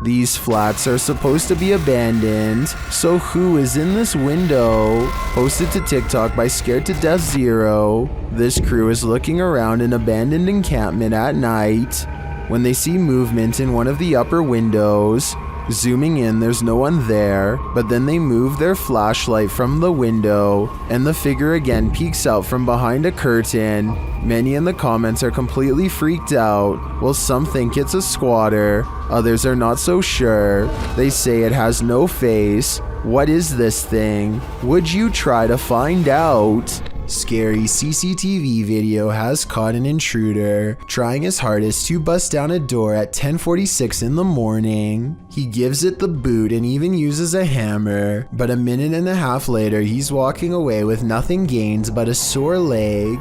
These flats are supposed to be abandoned, so who is in this window? Posted to TikTok by Scared to Death Zero, this crew is looking around an abandoned encampment at night when they see movement in one of the upper windows. Zooming in, there's no one there, but then they move their flashlight from the window, and the figure again peeks out from behind a curtain. Many in the comments are completely freaked out, while some think it's a squatter, others are not so sure. They say it has no face. What is this thing? Would you try to find out? Scary CCTV video has caught an intruder trying his hardest to bust down a door at 10:46 in the morning. He gives it the boot and even uses a hammer, but a minute and a half later he's walking away with nothing gained but a sore leg.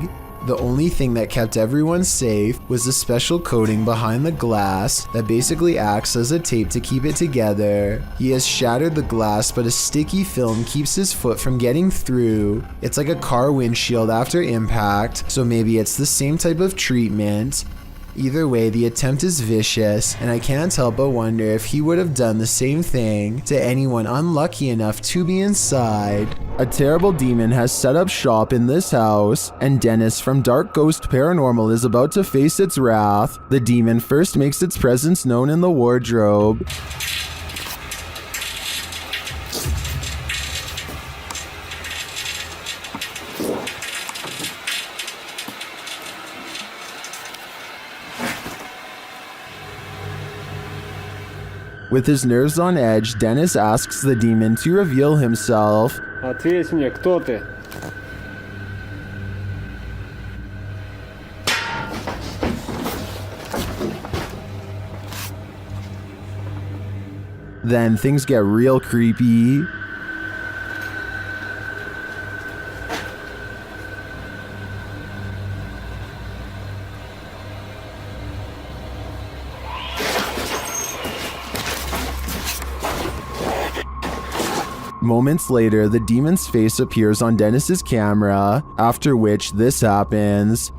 The only thing that kept everyone safe was the special coating behind the glass that basically acts as a tape to keep it together. He has shattered the glass, but a sticky film keeps his foot from getting through. It's like a car windshield after impact, so maybe it's the same type of treatment. Either way, the attempt is vicious, and I can't help but wonder if he would have done the same thing to anyone unlucky enough to be inside. A terrible demon has set up shop in this house, and Dennis from Dark Ghost Paranormal is about to face its wrath. The demon first makes its presence known in the wardrobe. With his nerves on edge, Dennis asks the demon to reveal himself. Then things get real creepy. Moments later, the demon's face appears on Dennis's camera, after which this happens.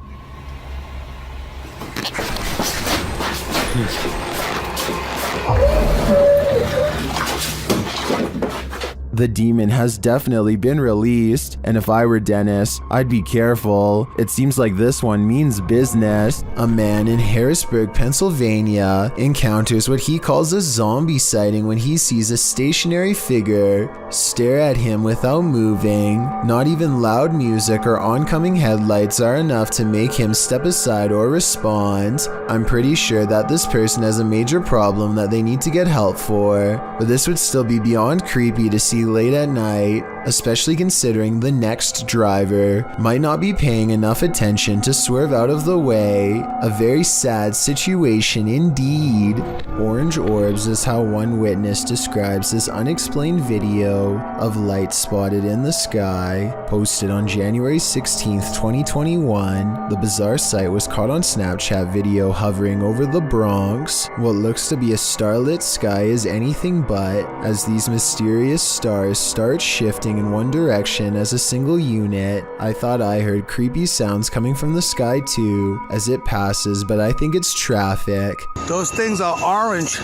The demon has definitely been released, and if I were Dennis, I'd be careful. It seems like this one means business. A man in Harrisburg, Pennsylvania encounters what he calls a zombie sighting when he sees a stationary figure stare at him without moving. Not even loud music or oncoming headlights are enough to make him step aside or respond. I'm pretty sure that this person has a major problem that they need to get help for, but this would still be beyond creepy to see late at night, especially considering the next driver might not be paying enough attention to swerve out of the way. A very sad situation indeed. Orange orbs is how one witness describes this unexplained video of light spotted in the sky, posted on January 16th, 2021. The bizarre sight was caught on Snapchat video hovering over the Bronx. What looks to be a starlit sky is anything but, as these mysterious stars start shifting in one direction as a single unit. I thought I heard creepy sounds coming from the sky too as it passes, but I think it's traffic. Those things are orange.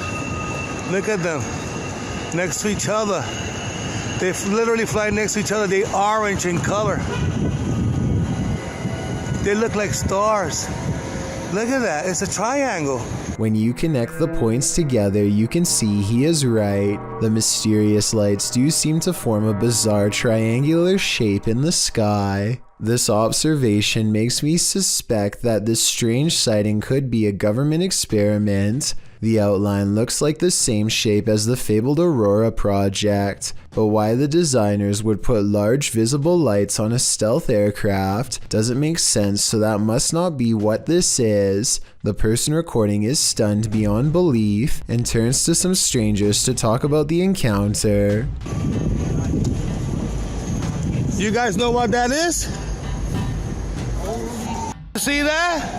Look at them next to each other. They literally fly next to each other. They orange in color. They look like stars. Look at that. It's a triangle. When you connect the points together, you can see he is right. The mysterious lights do seem to form a bizarre triangular shape in the sky. This observation makes me suspect that this strange sighting could be a government experiment. The outline looks like the same shape as the fabled Aurora project, but why the designers would put large visible lights on a stealth aircraft doesn't make sense, so that must not be what this is. The person recording is stunned beyond belief and turns to some strangers to talk about the encounter. You guys know what that is? See that?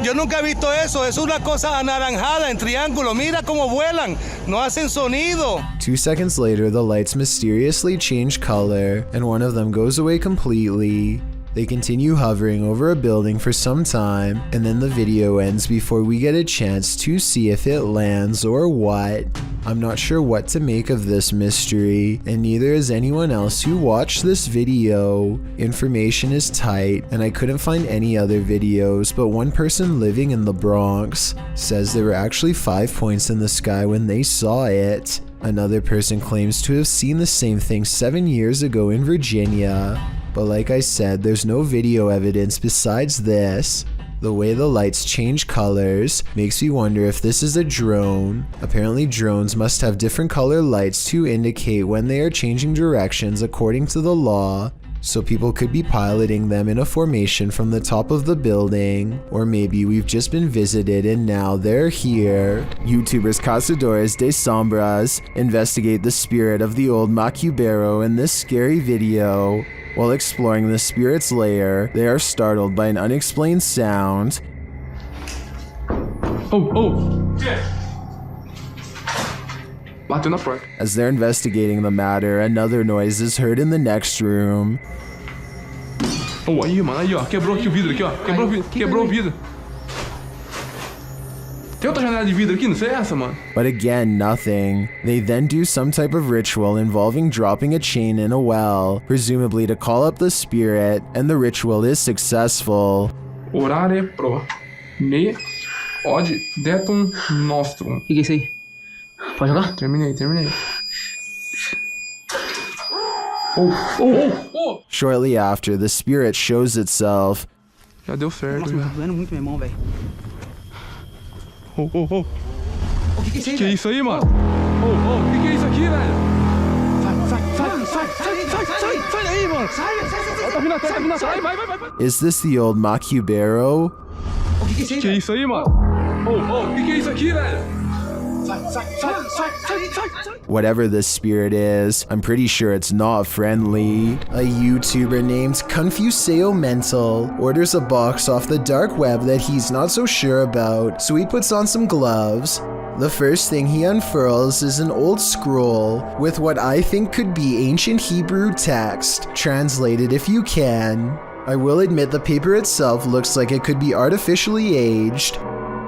Yo nunca he visto eso. Es una cosa anaranjada en triángulo. Mira cómo vuelan. No hacen sonido. 2 seconds later, the lights mysteriously change color, and one of them goes away completely. They continue hovering over a building for some time, and then the video ends before we get a chance to see if it lands or what. I'm not sure what to make of this mystery, and neither is anyone else who watched this video. Information is tight, and I couldn't find any other videos, but one person living in the Bronx says there were actually 5 points in the sky when they saw it. Another person claims to have seen the same thing 7 years ago in Virginia. But like I said, there's no video evidence besides this. The way the lights change colors makes me wonder if this is a drone. Apparently drones must have different color lights to indicate when they are changing directions according to the law. So people could be piloting them in a formation from the top of the building, or maybe we've just been visited and now they're here. YouTubers Cazadores de Sombras investigate the spirit of the old Machi Barrow in this scary video. While exploring the spirit's lair, they are startled by an unexplained sound. Bateu na porta. As they're investigating the matter, another noise is heard in the next room. Aí, mano, aí, ó. Quebrou aqui o vidro, aqui, ó. Quebrou o vidro. Tem outra janela de vidro aqui, não sei essa, mano. But again, nothing. They then do some type of ritual involving dropping a chain in a well, presumably to call up the spirit, and the ritual is successful. Orare pro me od detum nostrum. O que é isso aí? Pode jogar? Terminei. Shortly after, the spirit shows itself. Já deu certo, Nossa, já. tá doendo muito minha mão, velho. O que é isso aí, que é isso aí, mano? O que é isso aqui, velho? Sai daí, mano! Sai! Tá vindo atrás, vai! Is this the old Machi Barrow? O que é isso aí, Que é isso aí, mano? O que é isso aqui, velho? Sai! Whatever this spirit is, I'm pretty sure it's not friendly. A YouTuber named Confuseo Mental orders a box off the dark web that he's not so sure about, so he puts on some gloves. The first thing he unfurls is an old scroll with what I think could be ancient Hebrew text, translated if you can. I will admit the paper itself looks like it could be artificially aged,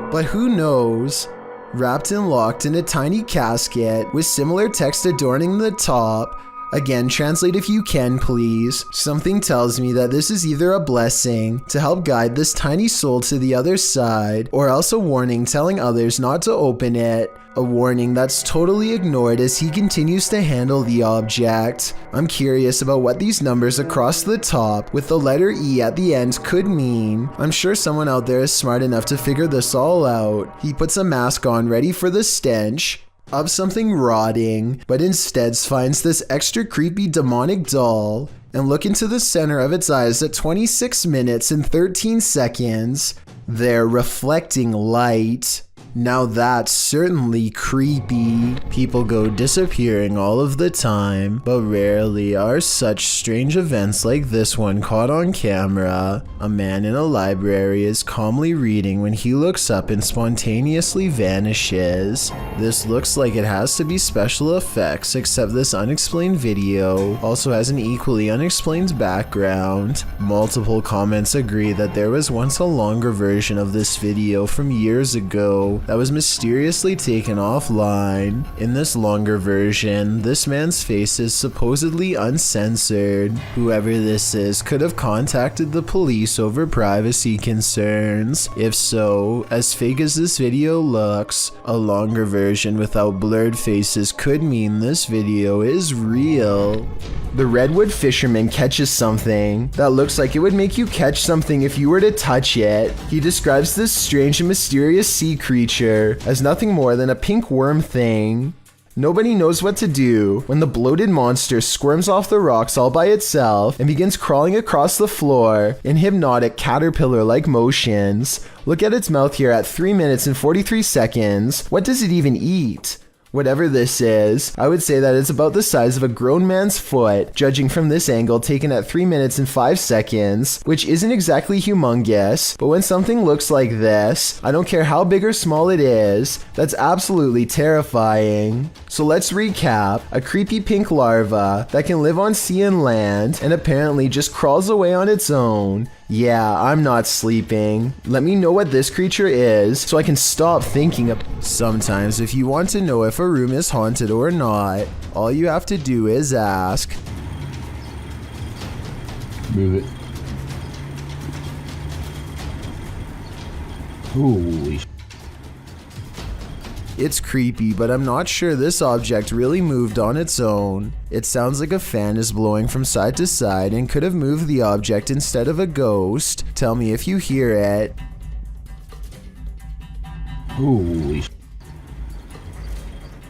but who knows? Wrapped and locked in a tiny casket with similar text adorning the top. Again, translate if you can, please. Something tells me that this is either a blessing to help guide this tiny soul to the other side, or else a warning telling others not to open it. A warning that's totally ignored as he continues to handle the object. I'm curious about what these numbers across the top with the letter E at the end could mean. I'm sure someone out there is smart enough to figure this all out. He puts a mask on ready for the stench of something rotting, but instead finds this extra creepy demonic doll and look into the center of its eyes at 26 minutes and 13 seconds. They're reflecting light. Now that's certainly creepy. People go disappearing all of the time, but rarely are such strange events like this one caught on camera. A man in a library is calmly reading when he looks up and spontaneously vanishes. This looks like it has to be special effects, except this unexplained video also has an equally unexplained background. Multiple comments agree that there was once a longer version of this video from years ago that was mysteriously taken offline. In this longer version, this man's face is supposedly uncensored. Whoever this is could have contacted the police over privacy concerns. If so, as fake as this video looks, a longer version without blurred faces could mean this video is real. The redwood fisherman catches something that looks like it would make you catch something if you were to touch it. He describes this strange and mysterious sea creature as nothing more than a pink worm thing. Nobody knows what to do when the bloated monster squirms off the rocks all by itself and begins crawling across the floor in hypnotic caterpillar-like motions. Look at its mouth here at 3 minutes and 43 seconds. What does it even eat? Whatever this is, I would say that it's about the size of a grown man's foot, judging from this angle taken at 3 minutes and 5 seconds, which isn't exactly humongous, but when something looks like this, I don't care how big or small it is, that's absolutely terrifying. So let's recap. A creepy pink larva that can live on sea and land, and apparently just crawls away on its own. Yeah, I'm not sleeping. Let me know what this creature is so I can stop thinking of. Sometimes if you want to know if a room is haunted or not, all you have to do is ask. Move it. Holy sh**. It's creepy, but I'm not sure this object really moved on its own. It sounds like a fan is blowing from side to side and could have moved the object instead of a ghost. Tell me if you hear it. Holy sh**.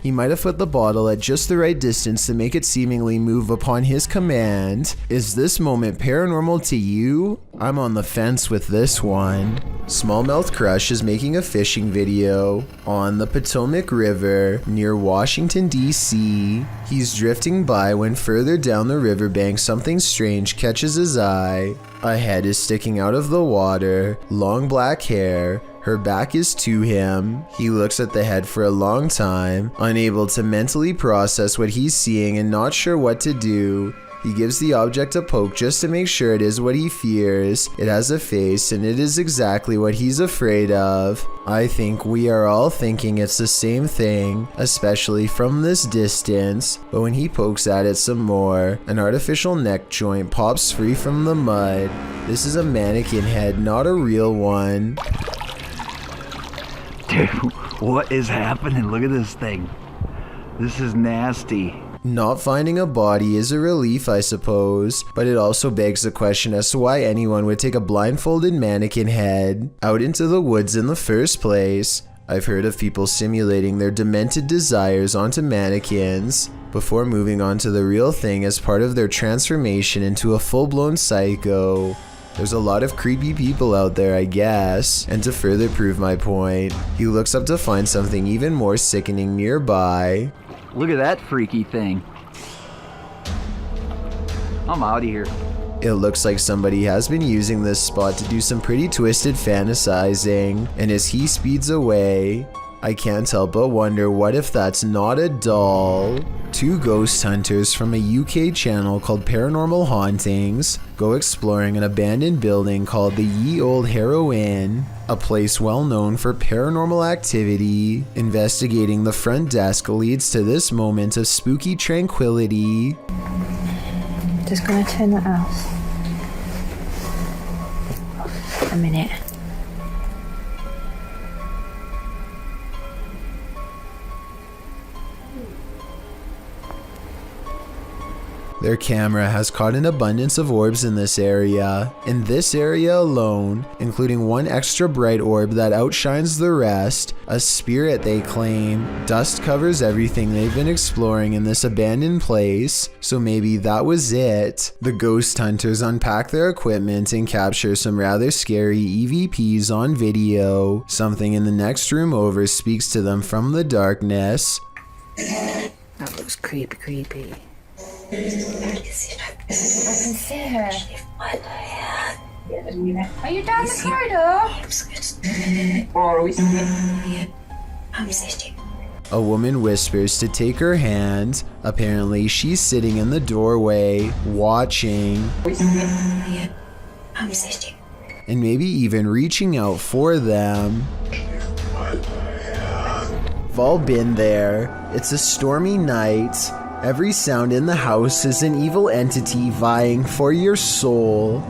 He might have put the bottle at just the right distance to make it seemingly move upon his command. Is this moment paranormal to you? I'm on the fence with this one. Smallmouth Crush is making a fishing video on the Potomac River near Washington, D.C. He's drifting by when further down the riverbank something strange catches his eye. A head is sticking out of the water, long black hair. Her back is to him. He looks at the head for a long time, unable to mentally process what he's seeing and not sure what to do. He gives the object a poke just to make sure it is what he fears. It has a face and it is exactly what he's afraid of. I think we are all thinking it's the same thing, especially from this distance. But when he pokes at it some more, an artificial neck joint pops free from the mud. This is a mannequin head, not a real one. Dude, what is happening? Look at this thing. This is nasty. Not finding a body is a relief, I suppose, but it also begs the question as to why anyone would take a blindfolded mannequin head out into the woods in the first place. I've heard of people simulating their demented desires onto mannequins before moving on to the real thing as part of their transformation into a full-blown psycho. There's a lot of creepy people out there, I guess. And to further prove my point, he looks up to find something even more sickening nearby. Look at that freaky thing. I'm out of here. It looks like somebody has been using this spot to do some pretty twisted fantasizing. And as he speeds away, I can't help but wonder, what if that's not a doll? Two ghost hunters from a UK channel called Paranormal Hauntings go exploring an abandoned building called the Ye Old Harrow Inn, a place well known for paranormal activity. Investigating the front desk leads to this moment of spooky tranquility. Just gonna turn that off. A minute. Their camera has caught an abundance of orbs in this area. In this area alone, including one extra bright orb that outshines the rest, a spirit they claim. Dust covers everything they've been exploring in this abandoned place, so maybe that was it. The ghost hunters unpack their equipment and capture some rather scary EVPs on video. Something in the next room over speaks to them from the darkness. That looks creepy. I can see her. Are you down the corridor? A woman whispers to take her hand. Apparently, she's sitting in the doorway, watching. And maybe even reaching out for them. We've all been there. It's a stormy night. Every sound in the house is an evil entity vying for your soul.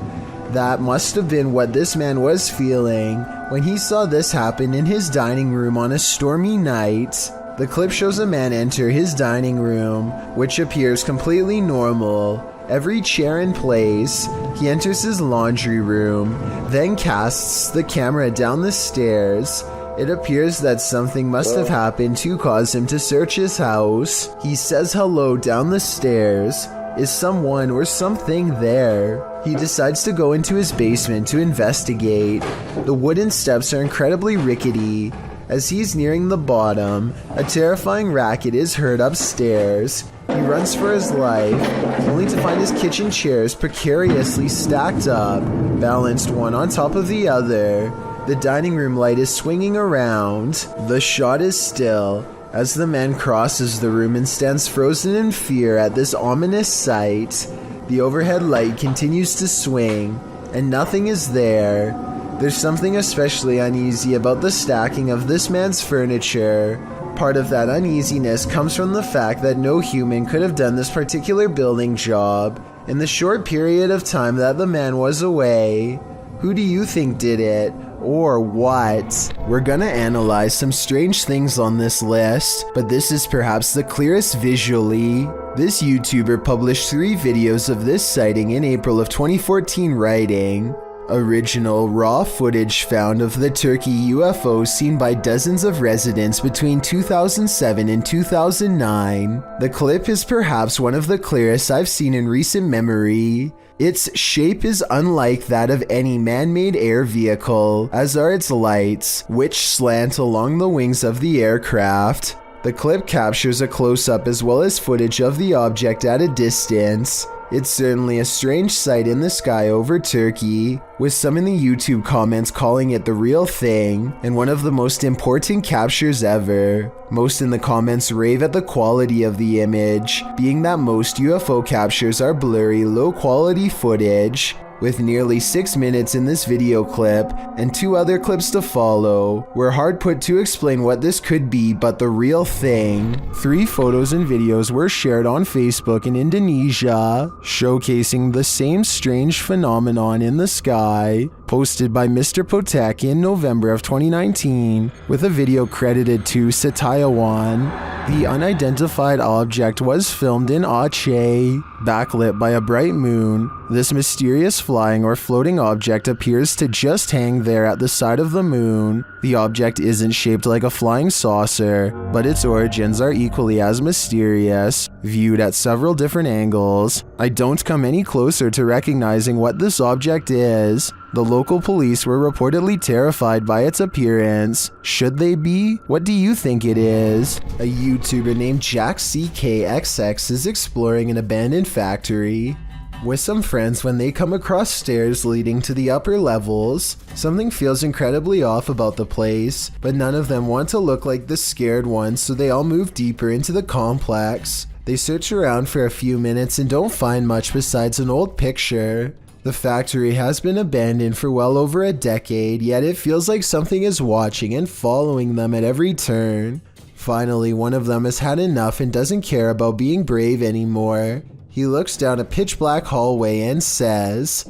That must have been what this man was feeling when he saw this happen in his dining room on a stormy night. The clip shows a man enter his dining room, which appears completely normal. Every chair in place. He enters his laundry room, then casts the camera down the stairs. It appears that something must have happened to cause him to search his house. He says hello down the stairs. Is someone or something there? He decides to go into his basement to investigate. The wooden steps are incredibly rickety. As he's nearing the bottom, a terrifying racket is heard upstairs. He runs for his life, only to find his kitchen chairs precariously stacked up, balanced one on top of the other. The dining room light is swinging around. The shot is still as the man crosses the room and stands frozen in fear at this ominous sight. The overhead light continues to swing, and nothing is there. There's something especially uneasy about the stacking of this man's furniture. Part of that uneasiness comes from the fact that no human could have done this particular building job in the short period of time that the man was away. Who do you think did it? Or what? We're gonna analyze some strange things on this list, but this is perhaps the clearest visually. This YouTuber published 3 videos of this sighting in April of 2014, writing, "Original raw footage found of the Turkey UFO seen by dozens of residents between 2007 and 2009. The clip is perhaps one of the clearest I've seen in recent memory. Its shape is unlike that of any man-made air vehicle, as are its lights, which slant along the wings of the aircraft. The clip captures a close-up as well as footage of the object at a distance. It's certainly a strange sight in the sky over Turkey, with some in the YouTube comments calling it the real thing, and one of the most important captures ever. Most in the comments rave at the quality of the image, being that most UFO captures are blurry, low-quality footage. With nearly 6 minutes in this video clip, and 2 other clips to follow, we're hard put to explain what this could be but the real thing. 3 photos and videos were shared on Facebook in Indonesia, showcasing the same strange phenomenon in the sky, posted by Mr. Potomac in November of 2019, with a video credited to Setiawan. The unidentified object was filmed in Aceh, backlit by a bright moon. This mysterious flying or floating object appears to just hang there at the side of the moon. The object isn't shaped like a flying saucer, but its origins are equally as mysterious, viewed at several different angles. I don't come any closer to recognizing what this object is. The local police were reportedly terrified by its appearance. Should they be? What do you think it is? A YouTuber named JackCKXX is exploring an abandoned factory with some friends when they come across stairs leading to the upper levels. Something feels incredibly off about the place, but none of them want to look like the scared ones, so they all move deeper into the complex. They search around for a few minutes and don't find much besides an old picture. The factory has been abandoned for well over a decade, yet it feels like something is watching and following them at every turn. Finally, one of them has had enough and doesn't care about being brave anymore. He looks down a pitch black hallway and says,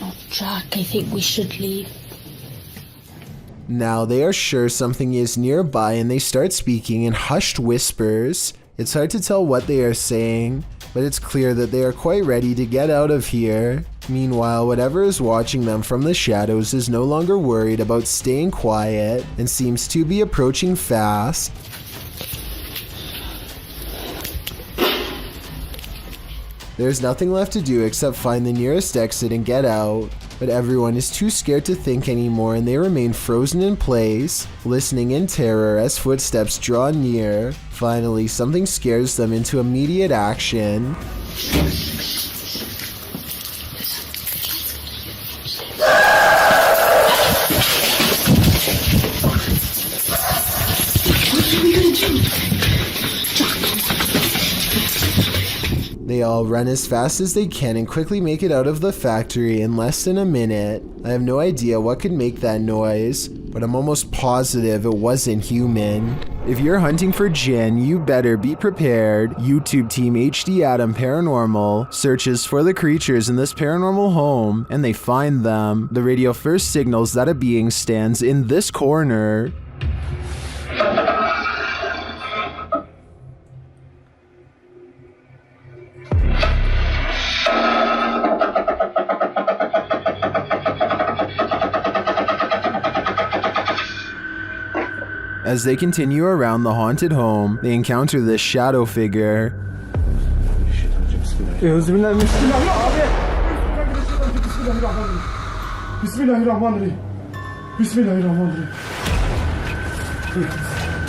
"Oh, Jack, I think we should leave." Now they are sure something is nearby and they start speaking in hushed whispers. It's hard to tell what they are saying, but it's clear that they are quite ready to get out of here. Meanwhile, whatever is watching them from the shadows is no longer worried about staying quiet and seems to be approaching fast. There's nothing left to do except find the nearest exit and get out, but everyone is too scared to think anymore and they remain frozen in place, listening in terror as footsteps draw near. Finally, something scares them into immediate action. They all run as fast as they can and quickly make it out of the factory in less than a minute. I have no idea what could make that noise, but I'm almost positive it wasn't human. If you're hunting for jinn, you better be prepared. YouTube team HD Adam Paranormal searches for the creatures in this paranormal home, and they find them. The radio first signals that a being stands in this corner. As they continue around the haunted home, they encounter this shadow figure.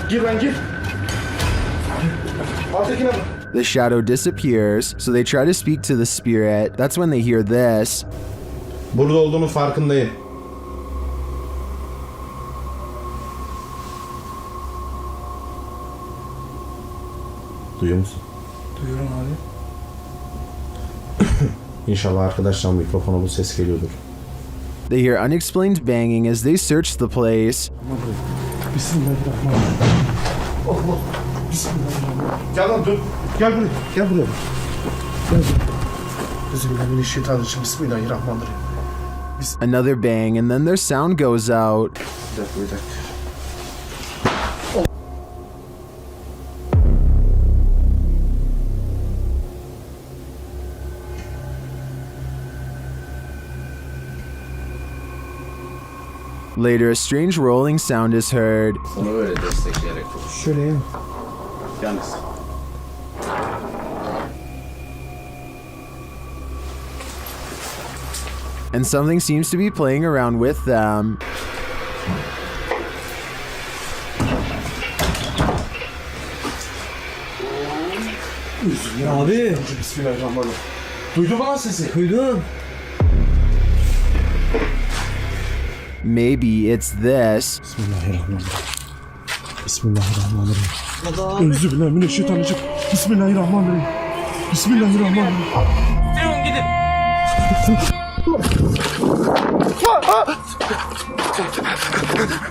Gir lan gir. Alttaki ne? The shadow disappears, so they try to speak to the spirit. That's when they hear this. Burada olduğunun farkındayım. Duyuyor musun? Duyuyorum abi. İnşallah arkadaşlar mikrofona bu ses geliyordur. They hear unexplained banging as they search the place. Bismillahirrahmanirrahim. Allah. Bismillahirrahmanirrahim. Gel lan dur. Gel buraya. Gel buraya. Gel buraya. Bismillahirrahmanirrahim. Bismillahirrahmanirrahim. Another bang, and then their sound goes out. Bir dakika. Later, a strange rolling sound is heard. Onu böyle destekleyerek konuş. Şöyle ya. Yalnız. And something seems to be playing around with them. Abi. Bismillahirrahmanirrahim. Duydun mu lan sesi? Duydum. Maybe it's this. Bismillahirrahmanirrahim. Bismillahirrahmanirrahim. Euzubillahimineşşeytanirracim. Bismillahirrahmanirrahim. Bismillahirrahmanirrahim. Durun gidin.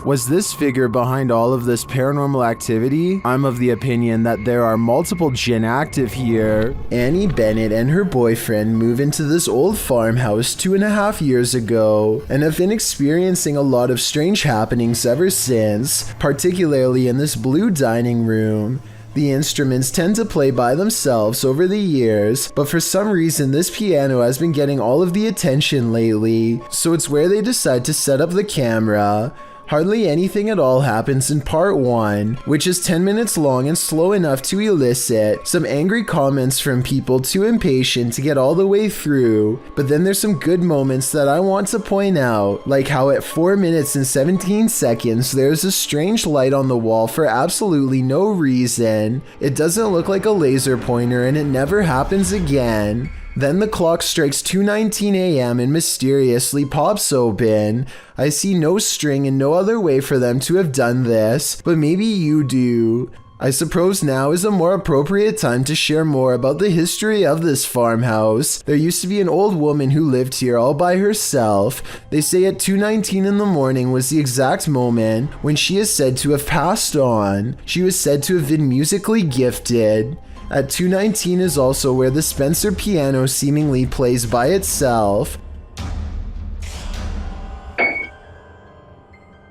Was this figure behind all of this paranormal activity? I'm of the opinion that there are multiple jinn active here. Annie Bennett and her boyfriend moved into this old farmhouse 2.5 years ago and have been experiencing a lot of strange happenings ever since, particularly in this blue dining room. The instruments tend to play by themselves over the years, but for some reason this piano has been getting all of the attention lately, so it's where they decide to set up the camera. Hardly anything at all happens in part 1, which is 10 minutes long and slow enough to elicit some angry comments from people too impatient to get all the way through. But then there's some good moments that I want to point out, like how at 4 minutes and 17 seconds there's a strange light on the wall for absolutely no reason. It doesn't look like a laser pointer and it never happens again. Then the clock strikes 2:19 a.m. and mysteriously pops open. I see no string and no other way for them to have done this, but maybe you do. I suppose now is a more appropriate time to share more about the history of this farmhouse. There used to be an old woman who lived here all by herself. They say at 2:19 in the morning was the exact moment when she is said to have passed on. She was said to have been musically gifted. At 2:19 is also where the Spencer piano seemingly plays by itself.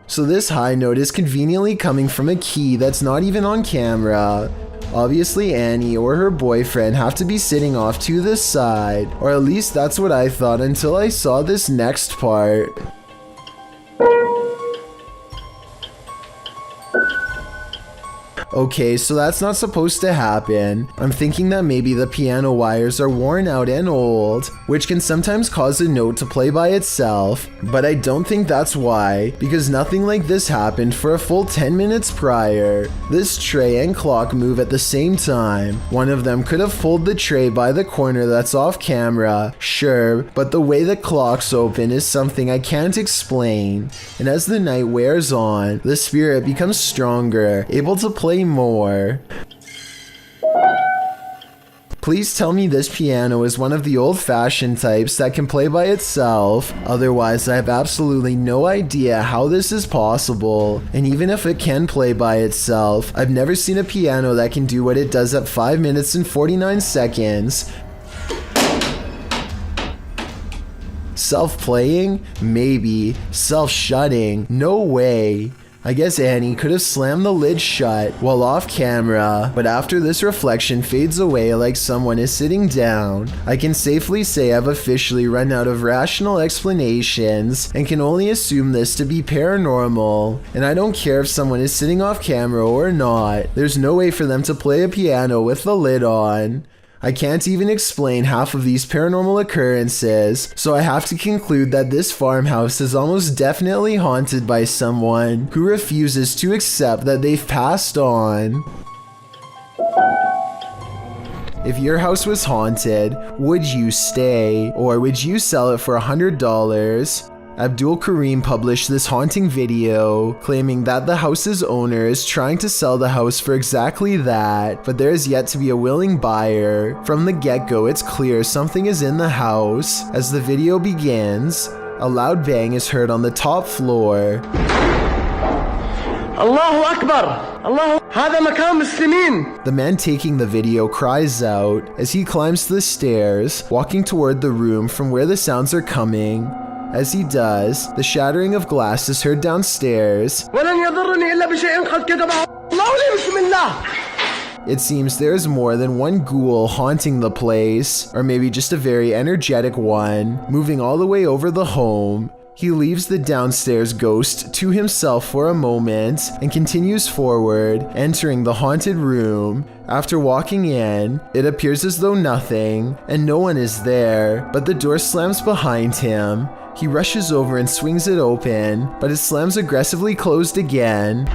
So this high note is conveniently coming from a key that's not even on camera. Obviously Annie or her boyfriend have to be sitting off to the side, or at least that's what I thought until I saw this next part. Okay, so that's not supposed to happen. I'm thinking that maybe the piano wires are worn out and old, which can sometimes cause a note to play by itself, but I don't think that's why, because nothing like this happened for a full 10 minutes prior. This tray and clock move at the same time. One of them could have pulled the tray by the corner that's off camera, sure, but the way the clocks open is something I can't explain. And as the night wears on, the spirit becomes stronger, able to play more. Please tell me this piano is one of the old-fashioned types that can play by itself. Otherwise, I have absolutely no idea how this is possible. And even if it can play by itself, I've never seen a piano that can do what it does at 5 minutes and 49 seconds. Self-playing? Maybe. Self-shutting? No way. I guess Annie could have slammed the lid shut while off camera, but after this reflection fades away like someone is sitting down, I can safely say I've officially run out of rational explanations and can only assume this to be paranormal. And I don't care if someone is sitting off camera or not, there's no way for them to play a piano with the lid on. I can't even explain half of these paranormal occurrences, so I have to conclude that this farmhouse is almost definitely haunted by someone who refuses to accept that they've passed on. If your house was haunted, would you stay, or would you sell it for $100? Abdul Karim published this haunting video, claiming that the house's owner is trying to sell the house for exactly that, but there is yet to be a willing buyer. From the get-go, it's clear something is in the house. As the video begins, a loud bang is heard on the top floor. Allahu Akbar! Allah, هذا مكان مسلمين! The man taking the video cries out as he climbs the stairs, walking toward the room from where the sounds are coming. As he does, the shattering of glass is heard downstairs. It seems there is more than one ghoul haunting the place, or maybe just a very energetic one, moving all the way over the home. He leaves the downstairs ghost to himself for a moment and continues forward, entering the haunted room. After walking in, it appears as though nothing and no one is there, but the door slams behind him. He rushes over and swings it open, but it slams aggressively closed again.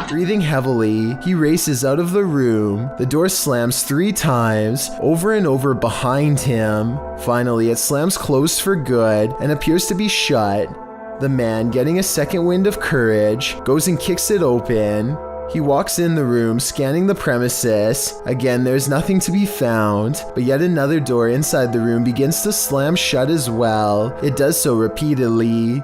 Breathing heavily, he races out of the room. The door slams 3 times, over and over behind him. Finally, it slams closed for good and appears to be shut. The man, getting a second wind of courage, goes and kicks it open. He walks in the room, scanning the premises. Again, there's nothing to be found, but yet another door inside the room begins to slam shut as well. It does so repeatedly.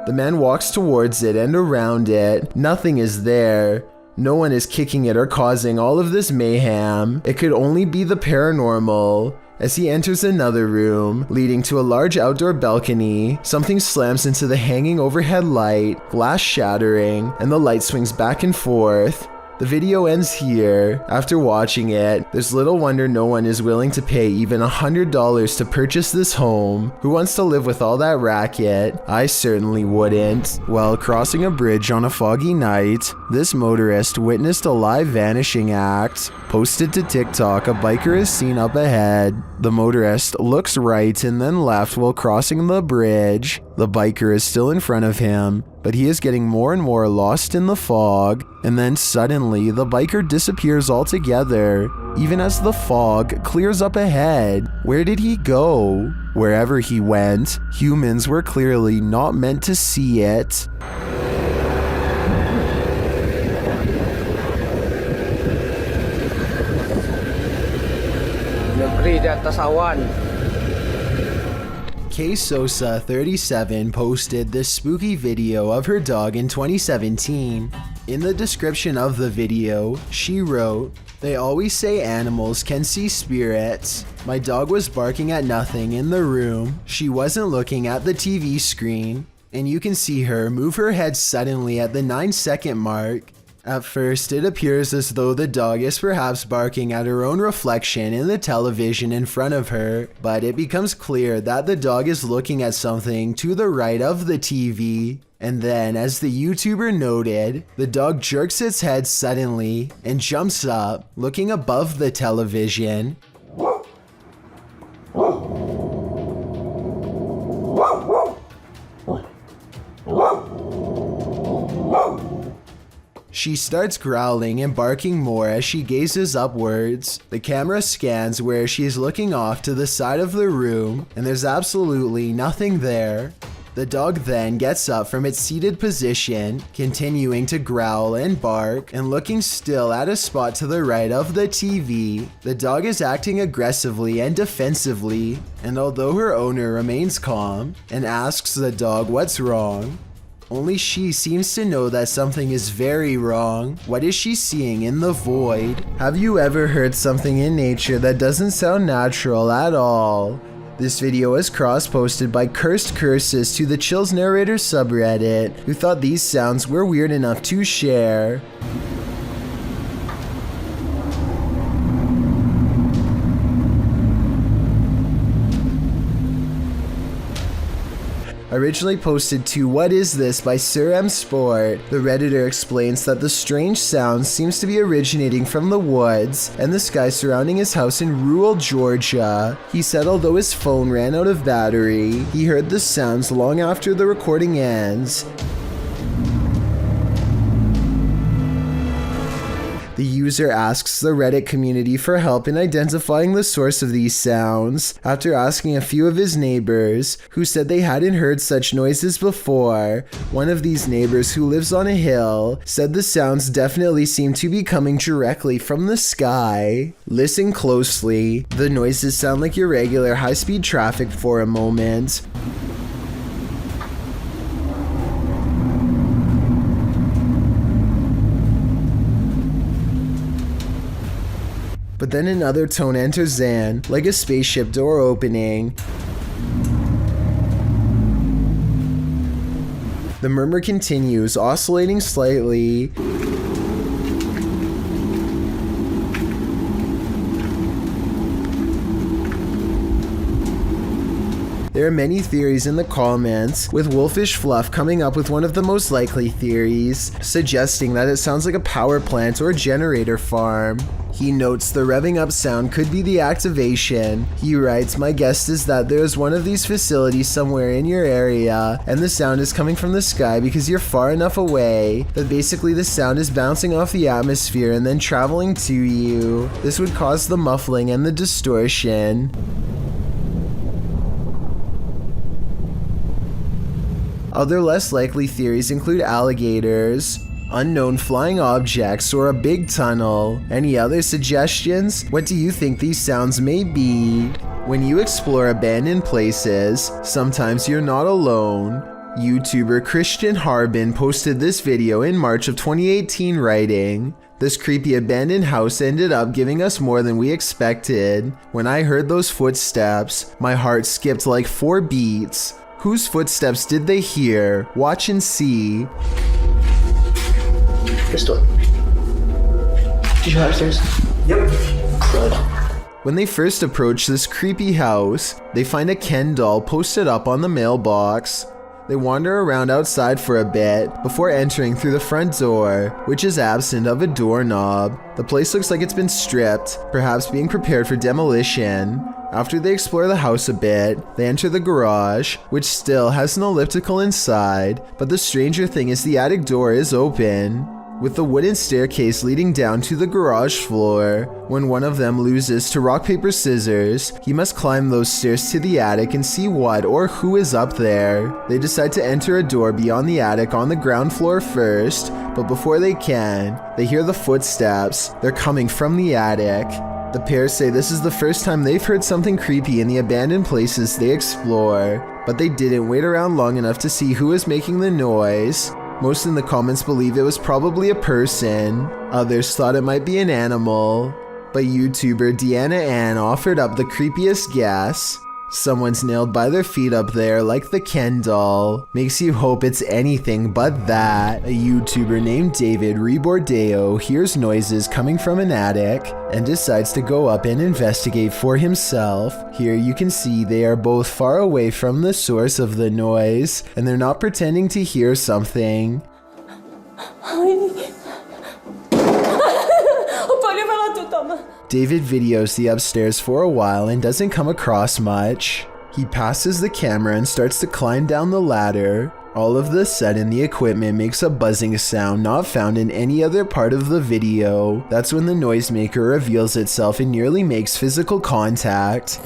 The man walks towards it and around it. Nothing is there. No one is kicking it or causing all of this mayhem. It could only be the paranormal. As he enters another room, leading to a large outdoor balcony, something slams into the hanging overhead light, glass shattering, and the light swings back and forth. The video ends here. After watching it, there's little wonder no one is willing to pay even $100 to purchase this home. Who wants to live with all that racket? I certainly wouldn't. While crossing a bridge on a foggy night, this motorist witnessed a live vanishing act. Posted to TikTok, a biker is seen up ahead. The motorist looks right and then left while crossing the bridge. The biker is still in front of him, but he is getting more and more lost in the fog, and then suddenly the biker disappears altogether, even as the fog clears up ahead. Where did he go? Wherever he went, humans were clearly not meant to see it. K Sosa 37 posted this spooky video of her dog in 2017. In the description of the video, she wrote, "They always say animals can see spirits. My dog was barking at nothing in the room. She wasn't looking at the TV screen, and you can see her move her head suddenly at the 9-second mark. At first, it appears as though the dog is perhaps barking at her own reflection in the television in front of her, but it becomes clear that the dog is looking at something to the right of the TV. And then, as the YouTuber noted, the dog jerks its head suddenly and jumps up, looking above the television. She starts growling and barking more as she gazes upwards. The camera scans where she's looking off to the side of the room, and there's absolutely nothing there. The dog then gets up from its seated position, continuing to growl and bark, and looking still at a spot to the right of the TV. The dog is acting aggressively and defensively, and although her owner remains calm and asks the dog what's wrong, only she seems to know that something is very wrong. What is she seeing in the void? Have you ever heard something in nature that doesn't sound natural at all? This video is cross-posted by Cursed Curses to the Chills Narrator subreddit, who thought these sounds were weird enough to share. Originally posted to What Is This by Sir M Sport, the Redditor explains that the strange sound seems to be originating from the woods and the sky surrounding his house in rural Georgia. He said although his phone ran out of battery, he heard the sounds long after the recording ends. The user asks the Reddit community for help in identifying the source of these sounds, after asking a few of his neighbors, who said they hadn't heard such noises before. One of these neighbors, who lives on a hill, said the sounds definitely seem to be coming directly from the sky. Listen closely. The noises sound like irregular high-speed traffic for a moment. But then another tone enters Zan, like a spaceship door opening. The murmur continues, oscillating slightly. There are many theories in the comments, with Wolfish Fluff coming up with one of the most likely theories, suggesting that it sounds like a power plant or generator farm. He notes the revving up sound could be the activation. He writes, "My guess is that there's one of these facilities somewhere in your area, and the sound is coming from the sky because you're far enough away that basically the sound is bouncing off the atmosphere and then traveling to you. This would cause the muffling and the distortion." Other less likely theories include alligators, unknown flying objects, or a big tunnel. Any other suggestions? What do you think these sounds may be? When you explore abandoned places, sometimes you're not alone. YouTuber Christian Harbin posted this video in March of 2018 writing, "This creepy abandoned house ended up giving us more than we expected. When I heard those footsteps, my heart skipped like 4 beats. Whose footsteps did they hear? Watch and see." This door. Did you go upstairs? Yep. Good. When they first approach this creepy house, they find a Ken doll posted up on the mailbox. They wander around outside for a bit before entering through the front door, which is absent of a doorknob. The place looks like it's been stripped, perhaps being prepared for demolition. After they explore the house a bit, they enter the garage, which still has an elliptical inside, but the stranger thing is the attic door is open, with the wooden staircase leading down to the garage floor. When one of them loses to rock, paper, scissors, he must climb those stairs to the attic and see what or who is up there. They decide to enter a door beyond the attic on the ground floor first, but before they can, they hear the footsteps. They're coming from the attic. The pair say this is the first time they've heard something creepy in the abandoned places they explore, but they didn't wait around long enough to see who is making the noise. Most in the comments believe it was probably a person. Others thought it might be an animal. But YouTuber Deanna Ann offered up the creepiest guess. Someone's nailed by their feet up there like the Ken doll. Makes you hope it's anything but that. A YouTuber named David Rebordeo hears noises coming from an attic and decides to go up and investigate for himself. Here you can see they are both far away from the source of the noise, and they're not pretending to hear something. David videos the upstairs for a while and doesn't come across much. He passes the camera and starts to climb down the ladder. All of a sudden, the equipment makes a buzzing sound not found in any other part of the video. That's when the noisemaker reveals itself and nearly makes physical contact.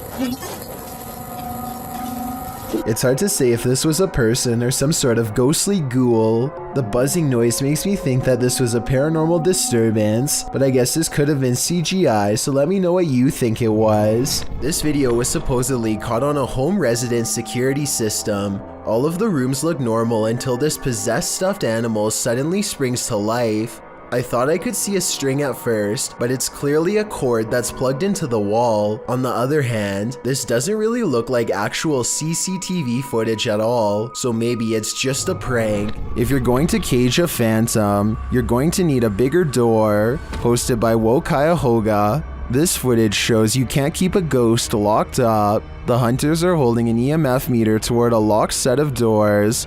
It's hard to say if this was a person or some sort of ghostly ghoul. The buzzing noise makes me think that this was a paranormal disturbance, but I guess this could have been CGI, so let me know what you think it was. This video was supposedly caught on a home residence security system. All of the rooms look normal until this possessed stuffed animal suddenly springs to life. I thought I could see a string at first, but it's clearly a cord that's plugged into the wall. On the other hand, this doesn't really look like actual CCTV footage at all, so maybe it's just a prank. If you're going to cage a phantom, you're going to need a bigger door. Posted by Wo Cuyahoga. This footage shows you can't keep a ghost locked up. The hunters are holding an EMF meter toward a locked set of doors.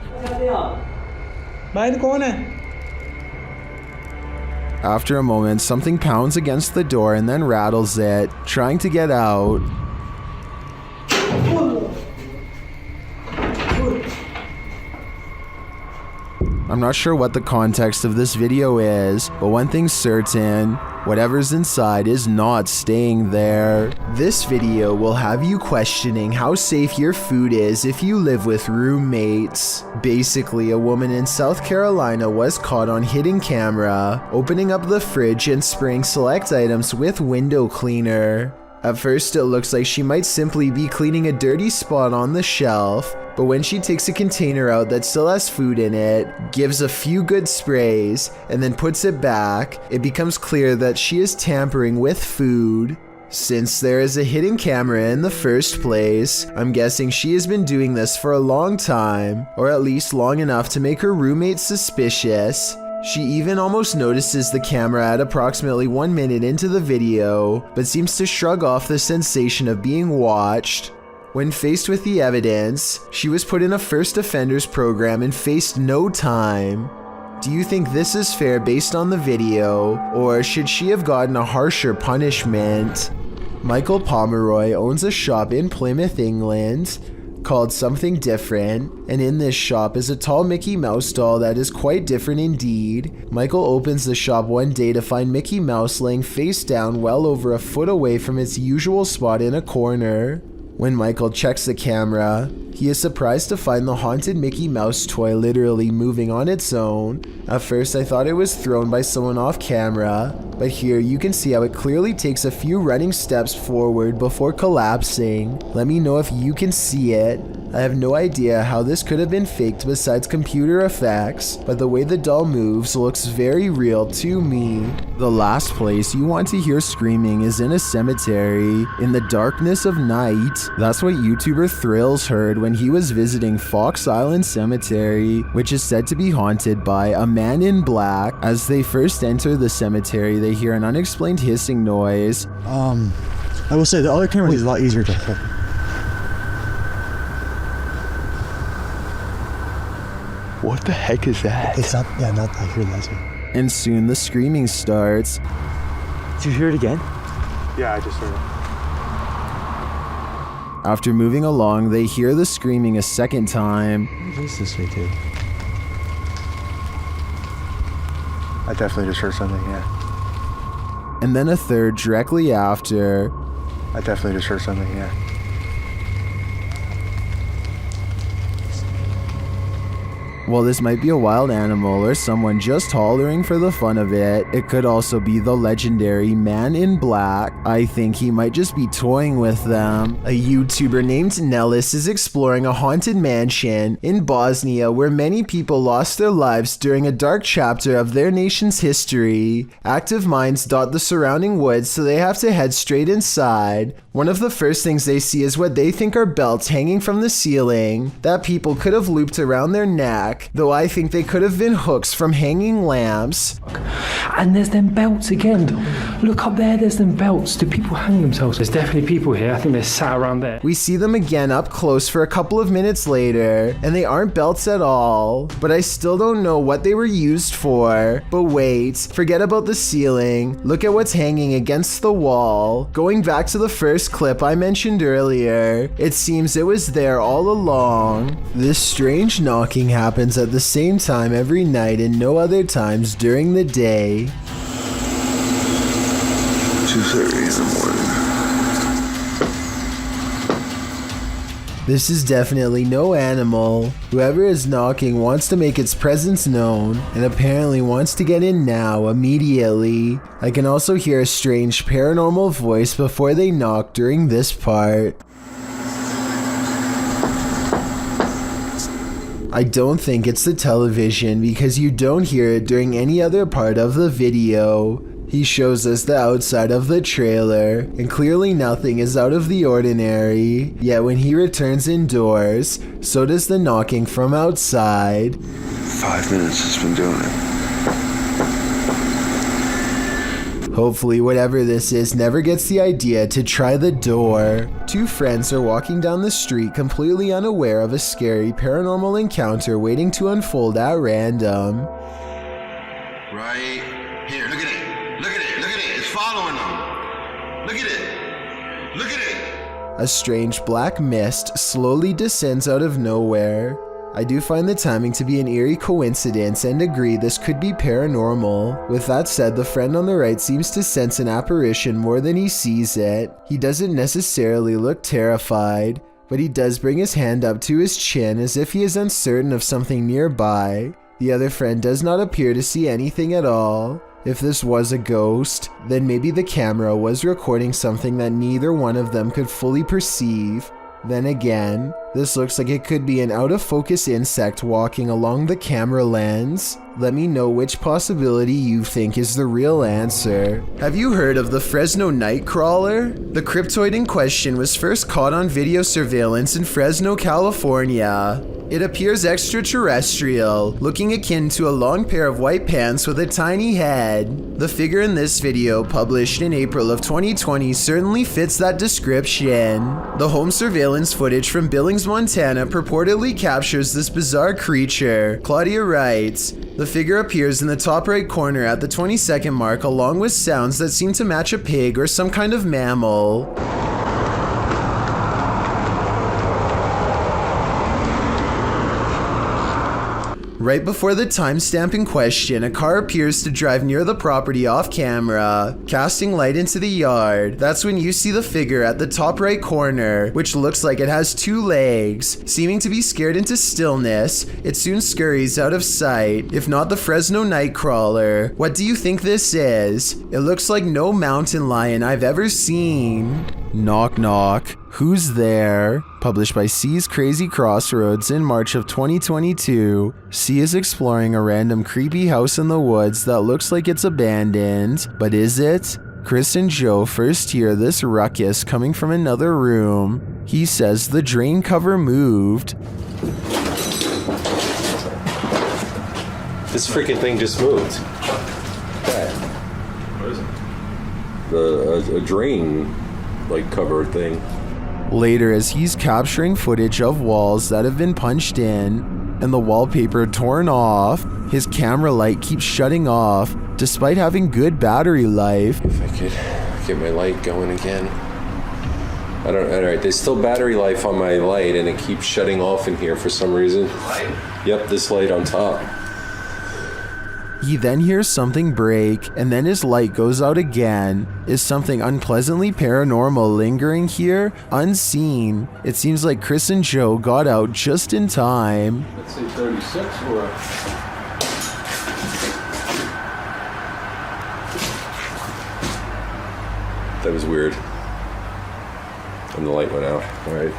After a moment, something pounds against the door and then rattles it, trying to get out. I'm not sure what the context of this video is, but one thing's certain, whatever's inside is not staying there. This video will have you questioning how safe your food is if you live with roommates. Basically, a woman in South Carolina was caught on hidden camera, opening up the fridge and spraying select items with window cleaner. At first, it looks like she might simply be cleaning a dirty spot on the shelf, but when she takes a container out that still has food in it, gives a few good sprays, and then puts it back, it becomes clear that she is tampering with food. Since there is a hidden camera in the first place, I'm guessing she has been doing this for a long time, or at least long enough to make her roommates suspicious. She even almost notices the camera at approximately 1 minute into the video, but seems to shrug off the sensation of being watched. When faced with the evidence, she was put in a first offenders program and faced no time. Do you think this is fair based on the video, or should she have gotten a harsher punishment? Michael Pomeroy owns a shop in Plymouth, England, called Something Different, and in this shop is a tall Mickey Mouse doll that is quite different indeed. Michael opens the shop one day to find Mickey Mouse laying face down well over a foot away from its usual spot in a corner. When Michael checks the camera, he is surprised to find the haunted Mickey Mouse toy literally moving on its own. At first I thought it was thrown by someone off camera, but here you can see how it clearly takes a few running steps forward before collapsing. Let me know if you can see it. I have no idea how this could have been faked besides computer effects, but the way the doll moves looks very real to me. The last place you want to hear screaming is in a cemetery, in the darkness of night. That's what YouTuber Thrills heard when he was visiting Fox Island Cemetery, which is said to be haunted by a man in black. As they first enter the cemetery, they hear an unexplained hissing noise. I will say the other camera is a lot easier to hold. What the heck is that? It's not, yeah, not, I hear that too. And soon the screaming starts. Did you hear it again? Yeah, I just heard it. After moving along, they hear the screaming a second time. What is this way too? I definitely just heard something, yeah. And then a third directly after. I definitely just heard something, yeah. While this might be a wild animal or someone just hollering for the fun of it, it could also be the legendary Man in Black. I think he might just be toying with them. A YouTuber named Nellis is exploring a haunted mansion in Bosnia where many people lost their lives during a dark chapter of their nation's history. Active minds dot the surrounding woods, so they have to head straight inside. One of the first things they see is what they think are belts hanging from the ceiling that people could have looped around their neck, though I think they could have been hooks from hanging lamps. And there's them belts again. Look up there, there's them belts. Do people hang themselves? There's definitely people here. I think they're sat around there. We see them again up close for a couple of minutes later, and they aren't belts at all, but I still don't know what they were used for. But wait, forget about the ceiling. Look at what's hanging against the wall. Going back to the first clip I mentioned earlier, it seems it was there all along. This strange knocking happens at the same time every night and no other times during the day. 2:30 in the morning. This is definitely no animal. Whoever is knocking wants to make its presence known and apparently wants to get in now, immediately. I can also hear a strange paranormal voice before they knock during this part. I don't think it's the television because you don't hear it during any other part of the video. He shows us the outside of the trailer, and clearly nothing is out of the ordinary. Yet when he returns indoors, so does the knocking from outside. 5 minutes has been doing it. Hopefully whatever this is never gets the idea to try the door. Two friends are walking down the street completely unaware of a scary paranormal encounter waiting to unfold at random. Right here, look at it. Look at it. Look at it. It's following them. Look at it. Look at it. A strange black mist slowly descends out of nowhere. I do find the timing to be an eerie coincidence and agree this could be paranormal. With that said, the friend on the right seems to sense an apparition more than he sees it. He doesn't necessarily look terrified, but he does bring his hand up to his chin as if he is uncertain of something nearby. The other friend does not appear to see anything at all. If this was a ghost, then maybe the camera was recording something that neither one of them could fully perceive. Then again, this looks like it could be an out-of-focus insect walking along the camera lens. Let me know which possibility you think is the real answer. Have you heard of the Fresno nightcrawler? The cryptoid in question was first caught on video surveillance in Fresno, California. It appears extraterrestrial, looking akin to a long pair of white pants with a tiny head. The figure in this video, published in April of 2020, certainly fits that description. The home surveillance footage from Billings, Montana purportedly captures this bizarre creature. Claudia writes, "The figure appears in the top right corner at the 20-second mark along with sounds that seem to match a pig or some kind of mammal." Right before the timestamp in question, a car appears to drive near the property off camera, casting light into the yard. That's when you see the figure at the top right corner, which looks like it has two legs. Seeming to be scared into stillness, it soon scurries out of sight. If not the Fresno nightcrawler, what do you think this is? It looks like no mountain lion I've ever seen. Knock knock. Who's there? Published by C's Crazy Crossroads in March of 2022. C is exploring a random creepy house in the woods that looks like it's abandoned. But is it? Chris and Joe first hear this ruckus coming from another room. He says the drain cover moved. This freaking thing just moved. What is it? A drain cover thing. Later, as he's capturing footage of walls that have been punched in and the wallpaper torn off, his camera light keeps shutting off despite having good battery life. If I could get my light going again. Alright, there's still battery life on my light and it keeps shutting off in here for some reason. Light? Yep, this light on top. He then hears something break, and then his light goes out again. Is something unpleasantly paranormal lingering here? Unseen. It seems like Chris and Joe got out just in time. Let's say 36 or... That was weird. And the light went out. Alright.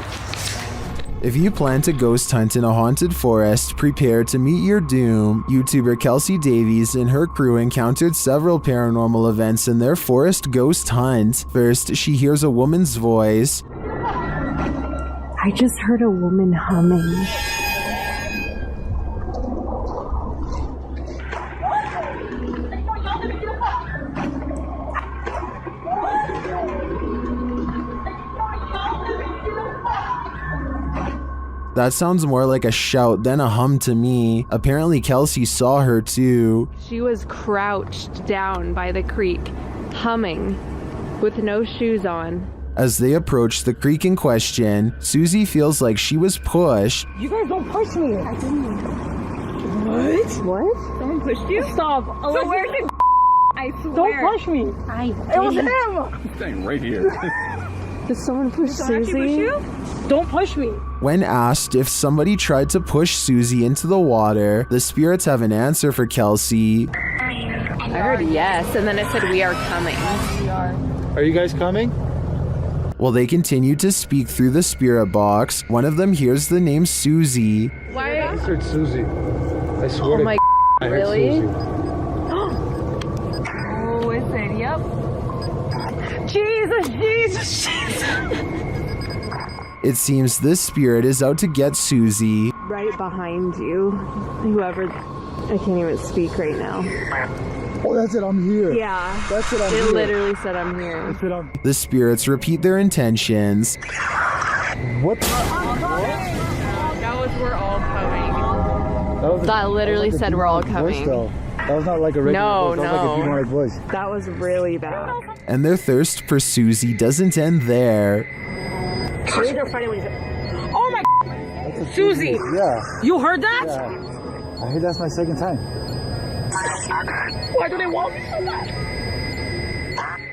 If you plan to ghost hunt in a haunted forest, prepare to meet your doom. YouTuber Kelsey Davies and her crew encountered several paranormal events in their forest ghost hunt. First, she hears a woman's voice. I just heard a woman humming. That sounds more like a shout than a hum to me. Apparently Kelsey saw her too. She was crouched down by the creek, humming, with no shoes on. As they approach the creek in question, Susie feels like she was pushed. You guys don't push me. I didn't. What? What? Someone pushed you? Stop. So where's the I swear. Don't push me. It was him. I'm staying right here. Did someone push Susie? Push you? Don't push me. When asked if somebody tried to push Susie into the water, the spirits have an answer for Kelsey. I heard yes, and then it said we are coming. We are. Are you guys coming? While they continue to speak through the spirit box, one of them hears the name Susie. Why? I heard Susie. I swear oh my I heard really? Susie. Oh, is it? Yep. Jesus, Jesus, Jesus. It seems this spirit is out to get Susie. Right behind you. Whoever... I can't even speak right now. Oh, that's it. I'm here. Yeah. That's it. I'm here. It literally said I'm here. That's it. I'm... The spirits repeat their intentions. What? That was we're all coming. That literally like said we're all coming. That was not like a regular voice. That was like a demonic voice. That was really bad. And their thirst for Susie doesn't end there. Oh my Susie! Yeah. You heard that? Yeah. I heard that's my second time. Why do they want me so bad?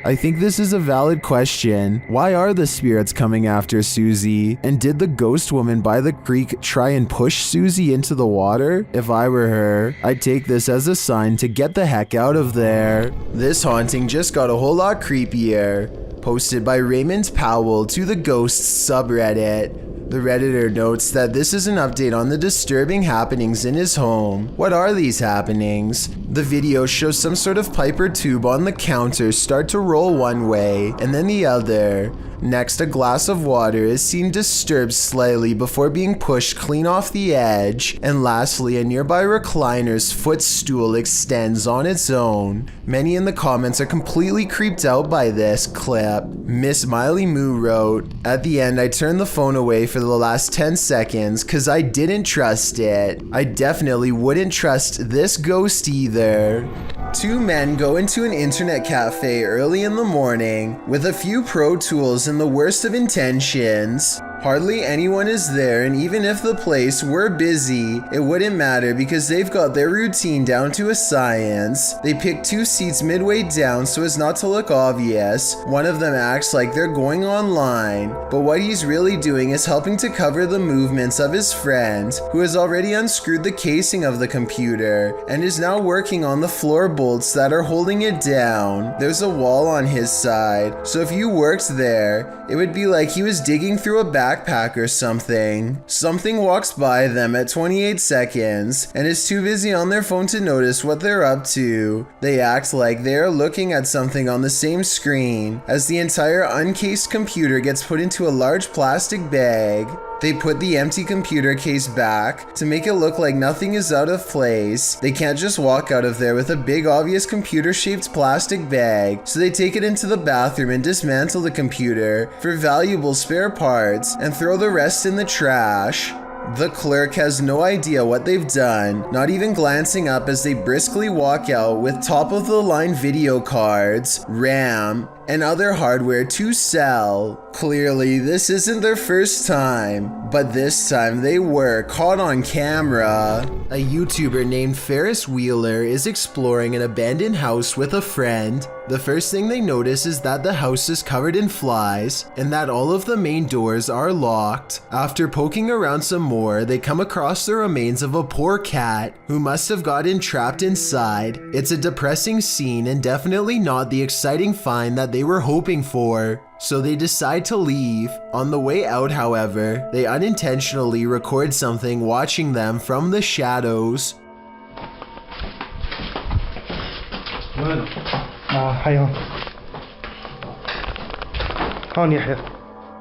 I think this is a valid question. Why are the spirits coming after Susie? And did the ghost woman by the creek try and push Susie into the water? If I were her, I'd take this as a sign to get the heck out of there. This haunting just got a whole lot creepier. Posted by Raymond Powell to the Ghosts subreddit. The Redditor notes that this is an update on the disturbing happenings in his home. What are these happenings? The video shows some sort of pipe or tube on the counter start to roll one way and then the other. Next, a glass of water is seen disturbed slightly before being pushed clean off the edge. And lastly, a nearby recliner's footstool extends on its own. Many in the comments are completely creeped out by this clip. Miss Miley Moo wrote, "At the end, I turned the phone away for the last 10 seconds because I didn't trust it. I definitely wouldn't trust this ghost either." Two men go into an internet cafe early in the morning with a few pro tools and the worst of intentions. Hardly anyone is there, and even if the place were busy, it wouldn't matter because they've got their routine down to a science. They pick two seats midway down so as not to look obvious. One of them acts like they're going online, but what he's really doing is helping to cover the movements of his friend, who has already unscrewed the casing of the computer and is now working on the floor bolts that are holding it down. There's a wall on his side, so if you worked there, it would be like he was digging through a backpack or something. Something walks by them at 28 seconds and is too busy on their phone to notice what they're up to. They act like they are looking at something on the same screen as the entire uncased computer gets put into a large plastic bag. They put the empty computer case back to make it look like nothing is out of place. They can't just walk out of there with a big obvious computer-shaped plastic bag, so they take it into the bathroom and dismantle the computer for valuable spare parts and throw the rest in the trash. The clerk has no idea what they've done, not even glancing up as they briskly walk out with top-of-the-line video cards, RAM, and other hardware to sell. Clearly, this isn't their first time, but this time they were caught on camera. A YouTuber named Ferris Wheeler is exploring an abandoned house with a friend. The first thing they notice is that the house is covered in flies and that all of the main doors are locked. After poking around some more, they come across the remains of a poor cat who must have gotten trapped inside. It's a depressing scene and definitely not the exciting find that they were hoping for, so they decide to leave. On the way out, however, they unintentionally record something watching them from the shadows.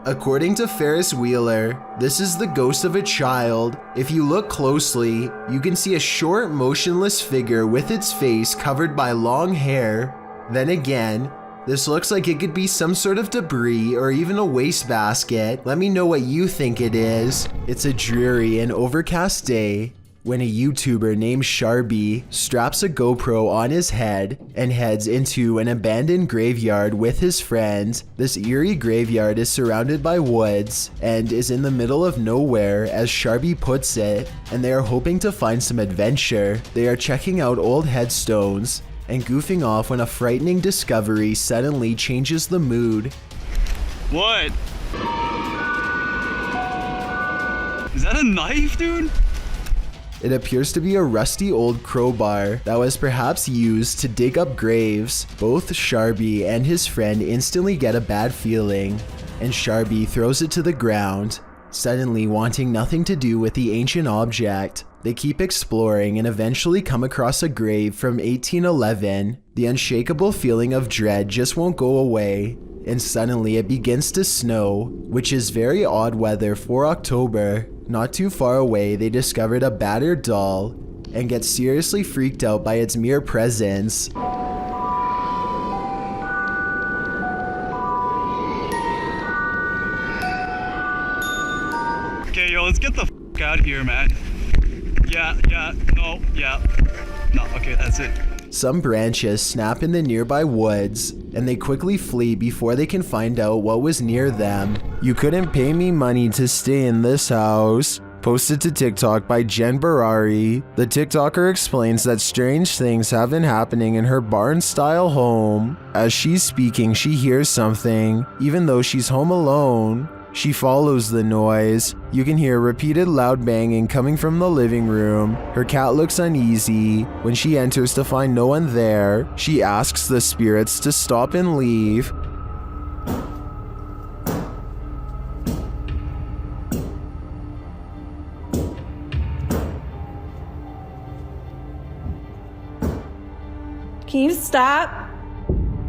According to Ferris Wheeler, this is the ghost of a child. If you look closely, you can see a short, motionless figure with its face covered by long hair. Then again, this looks like it could be some sort of debris or even a wastebasket. Let me know what you think it is. It's a dreary and overcast day when a YouTuber named Sharby straps a GoPro on his head and heads into an abandoned graveyard with his friend. This eerie graveyard is surrounded by woods and is in the middle of nowhere, as Sharby puts it, and they are hoping to find some adventure. They are checking out old headstones and goofing off when a frightening discovery suddenly changes the mood. What? Is that a knife, dude? It appears to be a rusty old crowbar that was perhaps used to dig up graves. Both Sharby and his friend instantly get a bad feeling, and Sharby throws it to the ground, suddenly wanting nothing to do with the ancient object. They keep exploring and eventually come across a grave from 1811. The unshakable feeling of dread just won't go away, and suddenly it begins to snow, which is very odd weather for October. Not too far away, they discovered a battered doll and get seriously freaked out by its mere presence. let's get the f out of here, man. No, okay, that's it. Some branches snap in the nearby woods, and they quickly flee before they can find out what was near them. You couldn't pay me money to stay in this house. Posted to TikTok by Jen Barari. The TikToker explains that strange things have been happening in her barn-style home. As she's speaking, she hears something, even though she's home alone. She follows the noise. You can hear repeated loud banging coming from the living room. Her cat looks uneasy. When she enters to find no one there, she asks the spirits to stop and leave. Can you stop?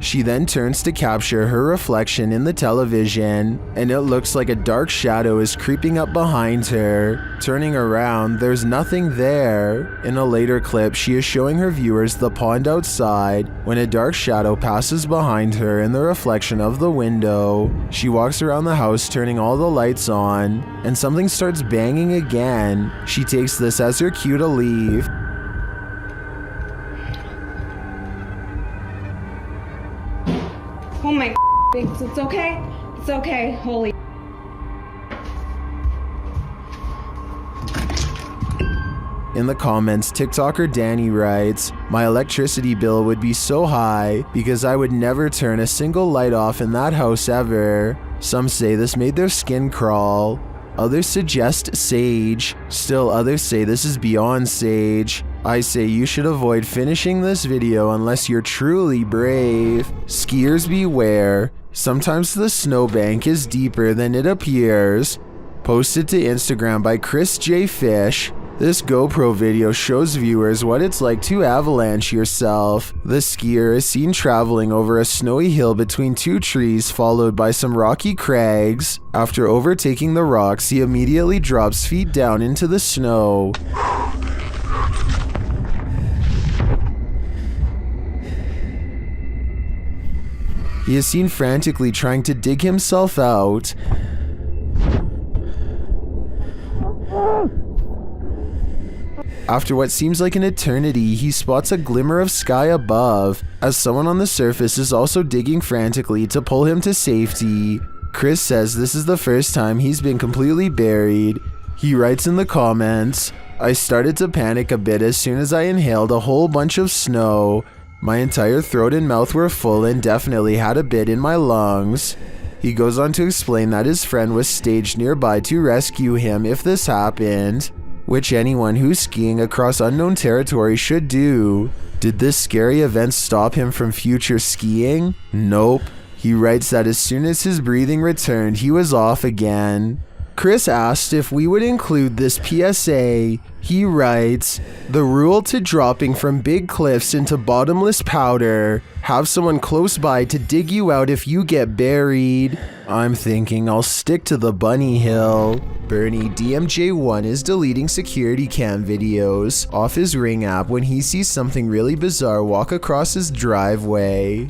She then turns to capture her reflection in the television, and it looks like a dark shadow is creeping up behind her. Turning around, there's nothing there. In a later clip, she is showing her viewers the pond outside when a dark shadow passes behind her in the reflection of the window. She walks around the house turning all the lights on, and something starts banging again. She takes this as her cue to leave. Oh my it's okay? It's okay, holy. In the comments, TikToker Danny writes, "My electricity bill would be so high because I would never turn a single light off in that house ever." Some say this made their skin crawl. Others suggest sage. Still others say this is beyond sage. I say you should avoid finishing this video unless you're truly brave. Skiers beware. Sometimes the snowbank is deeper than it appears. Posted to Instagram by Chris J. Fish. This GoPro video shows viewers what it's like to avalanche yourself. The skier is seen traveling over a snowy hill between two trees followed by some rocky crags. After overtaking the rocks, he immediately drops feet down into the snow. He is seen frantically trying to dig himself out. After what seems like an eternity, he spots a glimmer of sky above, as someone on the surface is also digging frantically to pull him to safety. Chris says this is the first time he's been completely buried. He writes in the comments, "I started to panic a bit as soon as I inhaled a whole bunch of snow. My entire throat and mouth were full and definitely had a bit in my lungs." He goes on to explain that his friend was staged nearby to rescue him if this happened, which anyone who's skiing across unknown territory should do. Did this scary event stop him from future skiing? Nope. He writes that as soon as his breathing returned, he was off again. Chris asked if we would include this PSA. He writes, "The rule to dropping from big cliffs into bottomless powder. Have someone close by to dig you out if you get buried." I'm thinking I'll stick to the bunny hill. Bernie DMJ1 is deleting security cam videos off his Ring app when he sees something really bizarre walk across his driveway.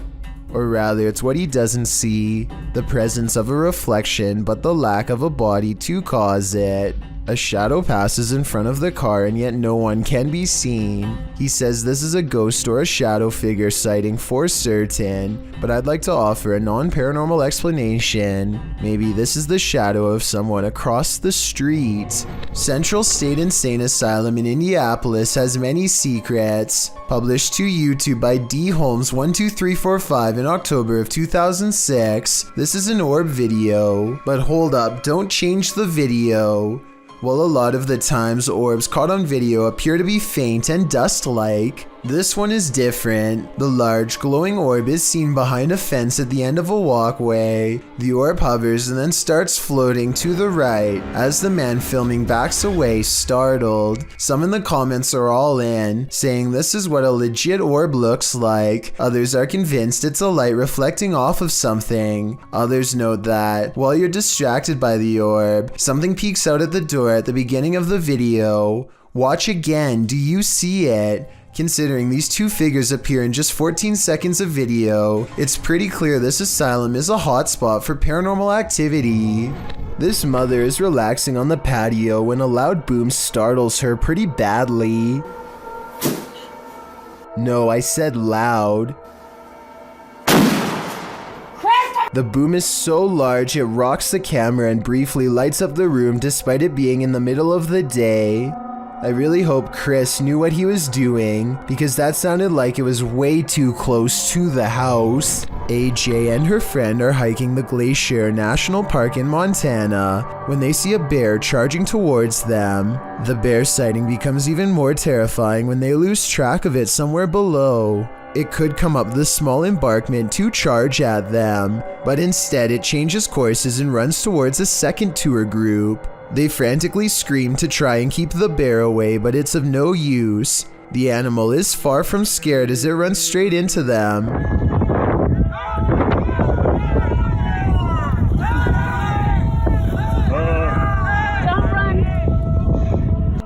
Or rather, it's what he doesn't see, the presence of a reflection but the lack of a body to cause it. A shadow passes in front of the car and yet no one can be seen. He says this is a ghost or a shadow figure sighting for certain, but I'd like to offer a non-paranormal explanation. Maybe this is the shadow of someone across the street. Central State Insane Asylum in Indianapolis has many secrets. Published to YouTube by D. Holmes 12345 in October of 2006. This is an orb video, but hold up, don't change the video. While a lot of the times orbs caught on video appear to be faint and dust-like, this one is different. The large glowing orb is seen behind a fence at the end of a walkway. The orb hovers and then starts floating to the right as the man filming backs away, startled. Some in the comments are all in, saying this is what a legit orb looks like. Others are convinced it's a light reflecting off of something. Others note that, while you're distracted by the orb, something peeks out at the door at the beginning of the video. Watch again, do you see it? Considering these two figures appear in just 14 seconds of video, it's pretty clear this asylum is a hotspot for paranormal activity. This mother is relaxing on the patio when a loud boom startles her pretty badly. No, I said loud. The boom is so large it rocks the camera and briefly lights up the room despite it being in the middle of the day. I really hope Chris knew what he was doing because that sounded like it was way too close to the house. AJ and her friend are hiking the Glacier National Park in Montana when they see a bear charging towards them. The bear sighting becomes even more terrifying when they lose track of it somewhere below. It could come up the small embankment to charge at them, but instead it changes courses and runs towards a second tour group. They frantically scream to try and keep the bear away, but it's of no use. The animal is far from scared as it runs straight into them.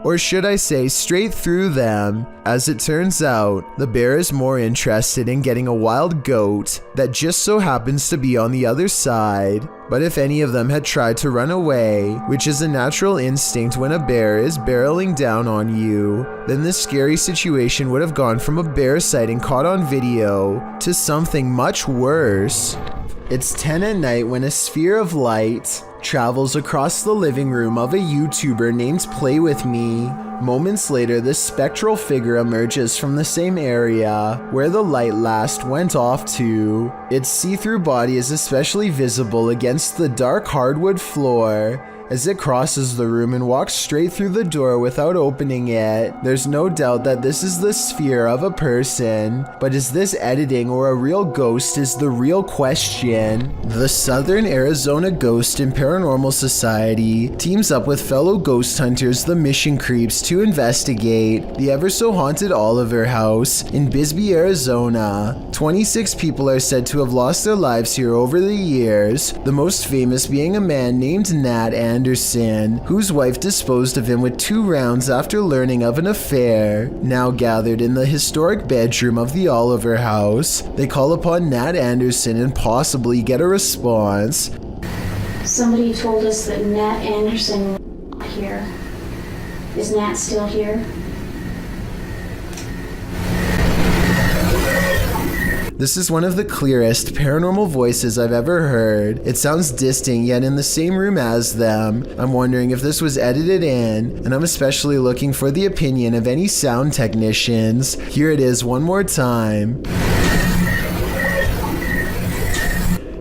Or should I say straight through them. As it turns out, the bear is more interested in getting a wild goat that just so happens to be on the other side. But if any of them had tried to run away, which is a natural instinct when a bear is barreling down on you, then this scary situation would have gone from a bear sighting caught on video to something much worse. It's 10 at night when a sphere of light travels across the living room of a YouTuber named Play With Me. Moments later, this spectral figure emerges from the same area where the light last went off to. Its see-through body is especially visible against the dark hardwood floor. As it crosses the room and walks straight through the door without opening it, there's no doubt that this is the sphere of a person. But is this editing or a real ghost is the real question. The Southern Arizona Ghost and Paranormal Society teams up with fellow ghost hunters, the Mission Creeps, to investigate the ever-so-haunted Oliver House in Bisbee, Arizona. 26 people are said to have lost their lives here over the years, the most famous being a man named Nat Anderson, whose wife disposed of him with 2 rounds after learning of an affair. Now gathered in the historic bedroom of the Oliver House, they call upon Nat Anderson and possibly get a response. Somebody told us that Nat Anderson was here. Is Nat still here? This is one of the clearest paranormal voices I've ever heard. It sounds distant yet in the same room as them. I'm wondering if this was edited in, and I'm especially looking for the opinion of any sound technicians. Here it is one more time.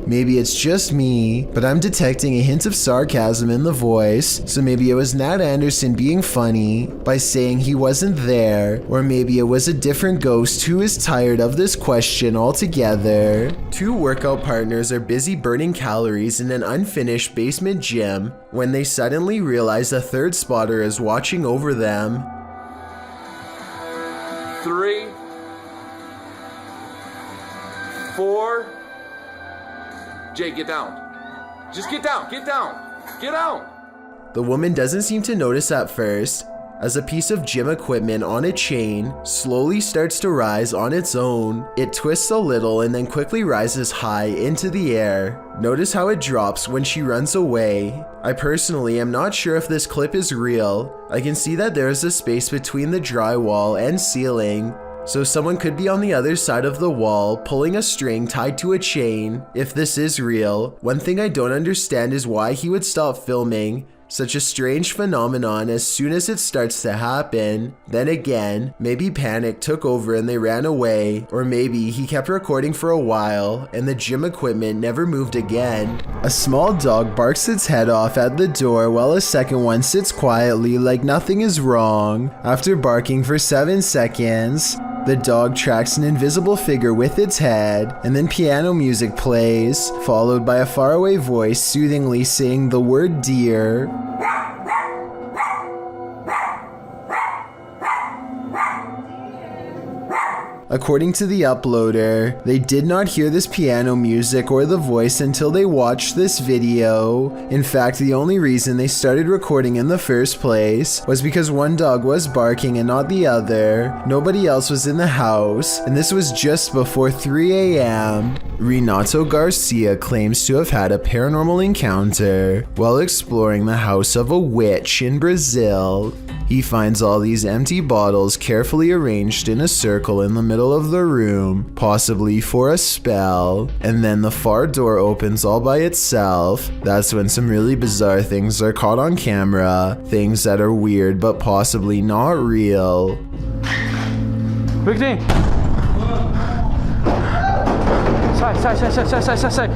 Maybe it's just me, but I'm detecting a hint of sarcasm in the voice, so maybe it was Nat Anderson being funny by saying he wasn't there, or maybe it was a different ghost who is tired of this question altogether. 2 workout partners are busy burning calories in an unfinished basement gym when they suddenly realize a 3rd spotter is watching over them. 3, 4. Jay, get down. Just get down, get down, get out. The woman doesn't seem to notice at first, as a piece of gym equipment on a chain slowly starts to rise on its own. It twists a little and then quickly rises high into the air. Notice how it drops when she runs away. I personally am not sure if this clip is real. I can see that there is a space between the drywall and ceiling, so someone could be on the other side of the wall pulling a string tied to a chain. If this is real, one thing I don't understand is why he would stop filming such a strange phenomenon as soon as it starts to happen. Then again, maybe panic took over and they ran away, or maybe he kept recording for a while and the gym equipment never moved again. A small dog barks its head off at the door while a second one sits quietly like nothing is wrong. After barking for 7 seconds, the dog tracks an invisible figure with its head, and then piano music plays, followed by a faraway voice soothingly saying the word deer. According to the uploader, they did not hear this piano music or the voice until they watched this video. In fact, the only reason they started recording in the first place was because one dog was barking and not the other. Nobody else was in the house, and this was just before 3 a.m. Renato Garcia claims to have had a paranormal encounter while exploring the house of a witch in Brazil. He finds all these empty bottles carefully arranged in a circle in the middle of the room, possibly for a spell, and then the far door opens all by itself. That's when some really bizarre things are caught on camera, things that are weird but possibly not real. Big thing! Side.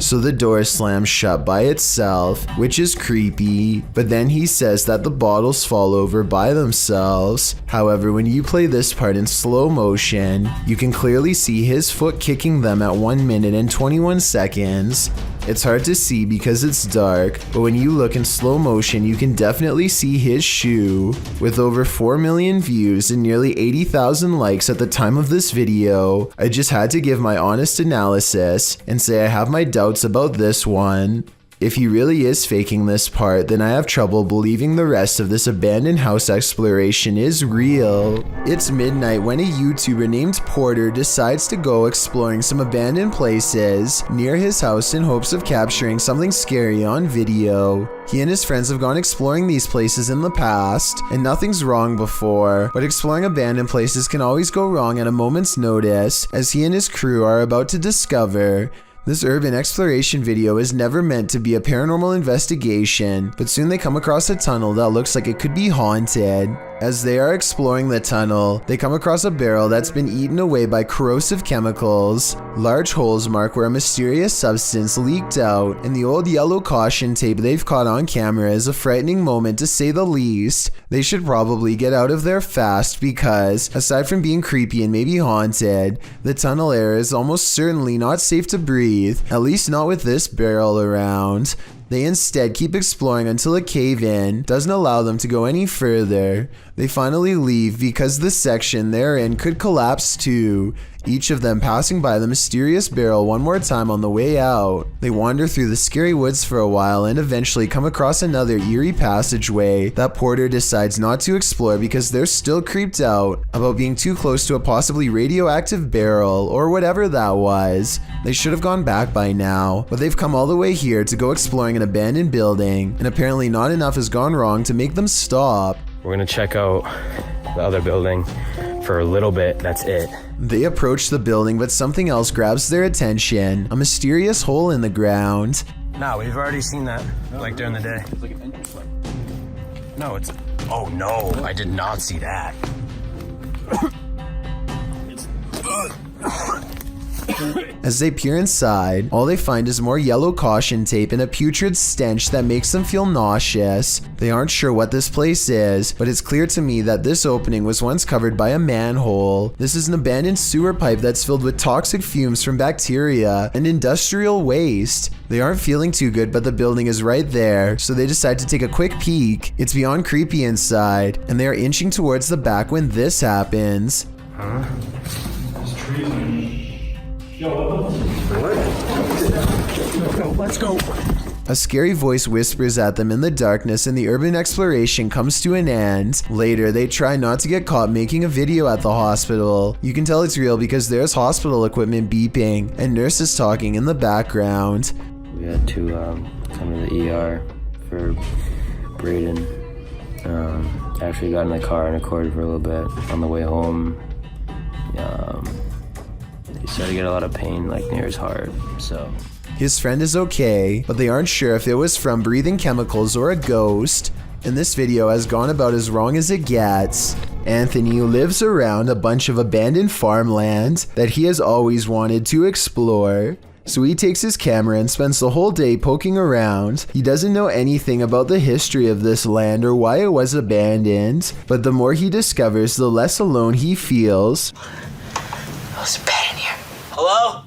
So the door slams shut by itself, which is creepy, but then he says that the bottles fall over by themselves. However, when you play this part in slow motion, you can clearly see his foot kicking them at 1 minute and 21 seconds. It's hard to see because it's dark, but when you look in slow motion, you can definitely see his shoe. With over 4 million views and nearly 80,000 likes at the time of this video, I just had to give my honest analysis and say I have my doubts about this one. If he really is faking this part, then I have trouble believing the rest of this abandoned house exploration is real. It's midnight when a YouTuber named Porter decides to go exploring some abandoned places near his house in hopes of capturing something scary on video. He and his friends have gone exploring these places in the past, and nothing's wrong before, but exploring abandoned places can always go wrong at a moment's notice, as he and his crew are about to discover. This urban exploration video is never meant to be a paranormal investigation, but soon they come across a tunnel that looks like it could be haunted. As they are exploring the tunnel, they come across a barrel that's been eaten away by corrosive chemicals. Large holes mark where a mysterious substance leaked out, and the old yellow caution tape they've caught on camera is a frightening moment to say the least. They should probably get out of there fast because, aside from being creepy and maybe haunted, the tunnel air is almost certainly not safe to breathe, at least not with this barrel around. They instead keep exploring until a cave-in doesn't allow them to go any further. They finally leave because the section they're in could collapse too, each of them passing by the mysterious barrel one more time on the way out. They wander through the scary woods for a while and eventually come across another eerie passageway that Porter decides not to explore because they're still creeped out about being too close to a possibly radioactive barrel or whatever that was. They should have gone back by now, but they've come all the way here to go exploring an abandoned building, and apparently not enough has gone wrong to make them stop. We're gonna check out the other building for a little bit, that's it. They approach the building, but something else grabs their attention, a mysterious hole in the ground. No, we've already seen that, like during the day. It's like an entrance light. No, it's, oh no, I did not see that. As they peer inside, all they find is more yellow caution tape and a putrid stench that makes them feel nauseous. They aren't sure what this place is, but it's clear to me that this opening was once covered by a manhole. This is an abandoned sewer pipe that's filled with toxic fumes from bacteria and industrial waste. They aren't feeling too good, but the building is right there, so they decide to take a quick peek. It's beyond creepy inside, and they are inching towards the back when this happens. Huh? There's trees in. What? Let's go. A scary voice whispers at them in the darkness, and the urban exploration comes to an end. Later, they try not to get caught making a video at the hospital. You can tell it's real because there's hospital equipment beeping and nurses talking in the background. We had to come to the ER for Braden. Actually got in the car and recorded for a little bit on the way home. He started to get a lot of pain like near his heart, so. His friend is okay, but they aren't sure if it was from breathing chemicals or a ghost. And this video has gone about as wrong as it gets. Anthony lives around a bunch of abandoned farmland that he has always wanted to explore. So he takes his camera and spends the whole day poking around. He doesn't know anything about the history of this land or why it was abandoned, but the more he discovers, the less alone he feels. There's a bed in here. Hello?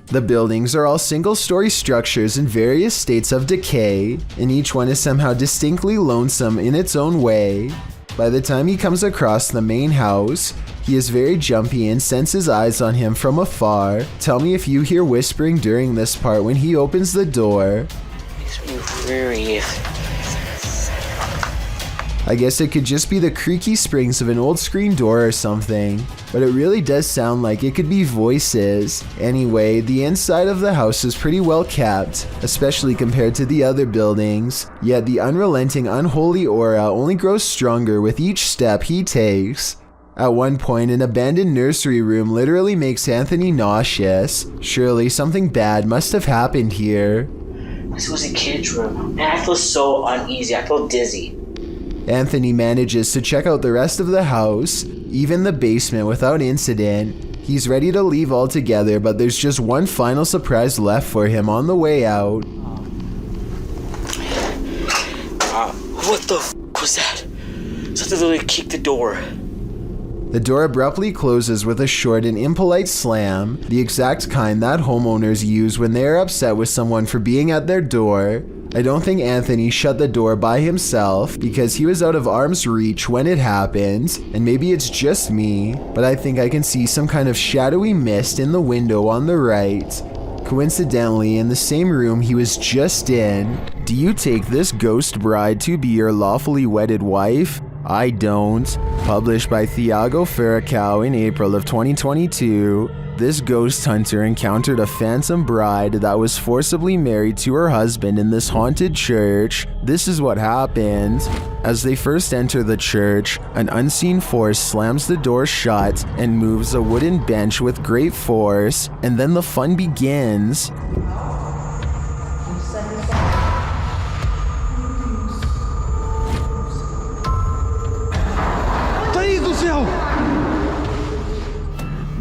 The buildings are all single-story structures in various states of decay, and each one is somehow distinctly lonesome in its own way. By the time he comes across the main house, he is very jumpy and senses eyes on him from afar. Tell me if you hear whispering during this part when he opens the door. Makes me furious. I guess it could just be the creaky springs of an old screen door or something, but it really does sound like it could be voices. Anyway, the inside of the house is pretty well kept, especially compared to the other buildings, yet the unrelenting unholy aura only grows stronger with each step he takes. At one point, an abandoned nursery room literally makes Anthony nauseous. Surely something bad must have happened here. This was a kid's room, and I feel so uneasy. I feel dizzy. Anthony manages to check out the rest of the house, even the basement, without incident. He's ready to leave altogether, but there's just one final surprise left for him on the way out. What the f was that? Something literally kicked the door. The door abruptly closes with a short and impolite slam, the exact kind that homeowners use when they are upset with someone for being at their door. I don't think Anthony shut the door by himself because he was out of arm's reach when it happened, and maybe it's just me, but I think I can see some kind of shadowy mist in the window on the right. Coincidentally, in the same room he was just in. Do you take this ghost bride to be your lawfully wedded wife? I don't. Published by Thiago Ferracao in April of 2022, this ghost hunter encountered a phantom bride that was forcibly married to her husband in this haunted church. This is what happened. As they first enter the church, an unseen force slams the door shut and moves a wooden bench with great force, and then the fun begins.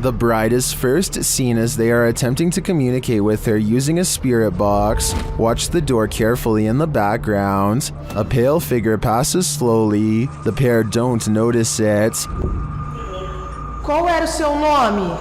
The bride is first seen as they are attempting to communicate with her using a spirit box. Watch the door carefully in the background. A pale figure passes slowly. The pair don't notice it. Qual era o seu nome?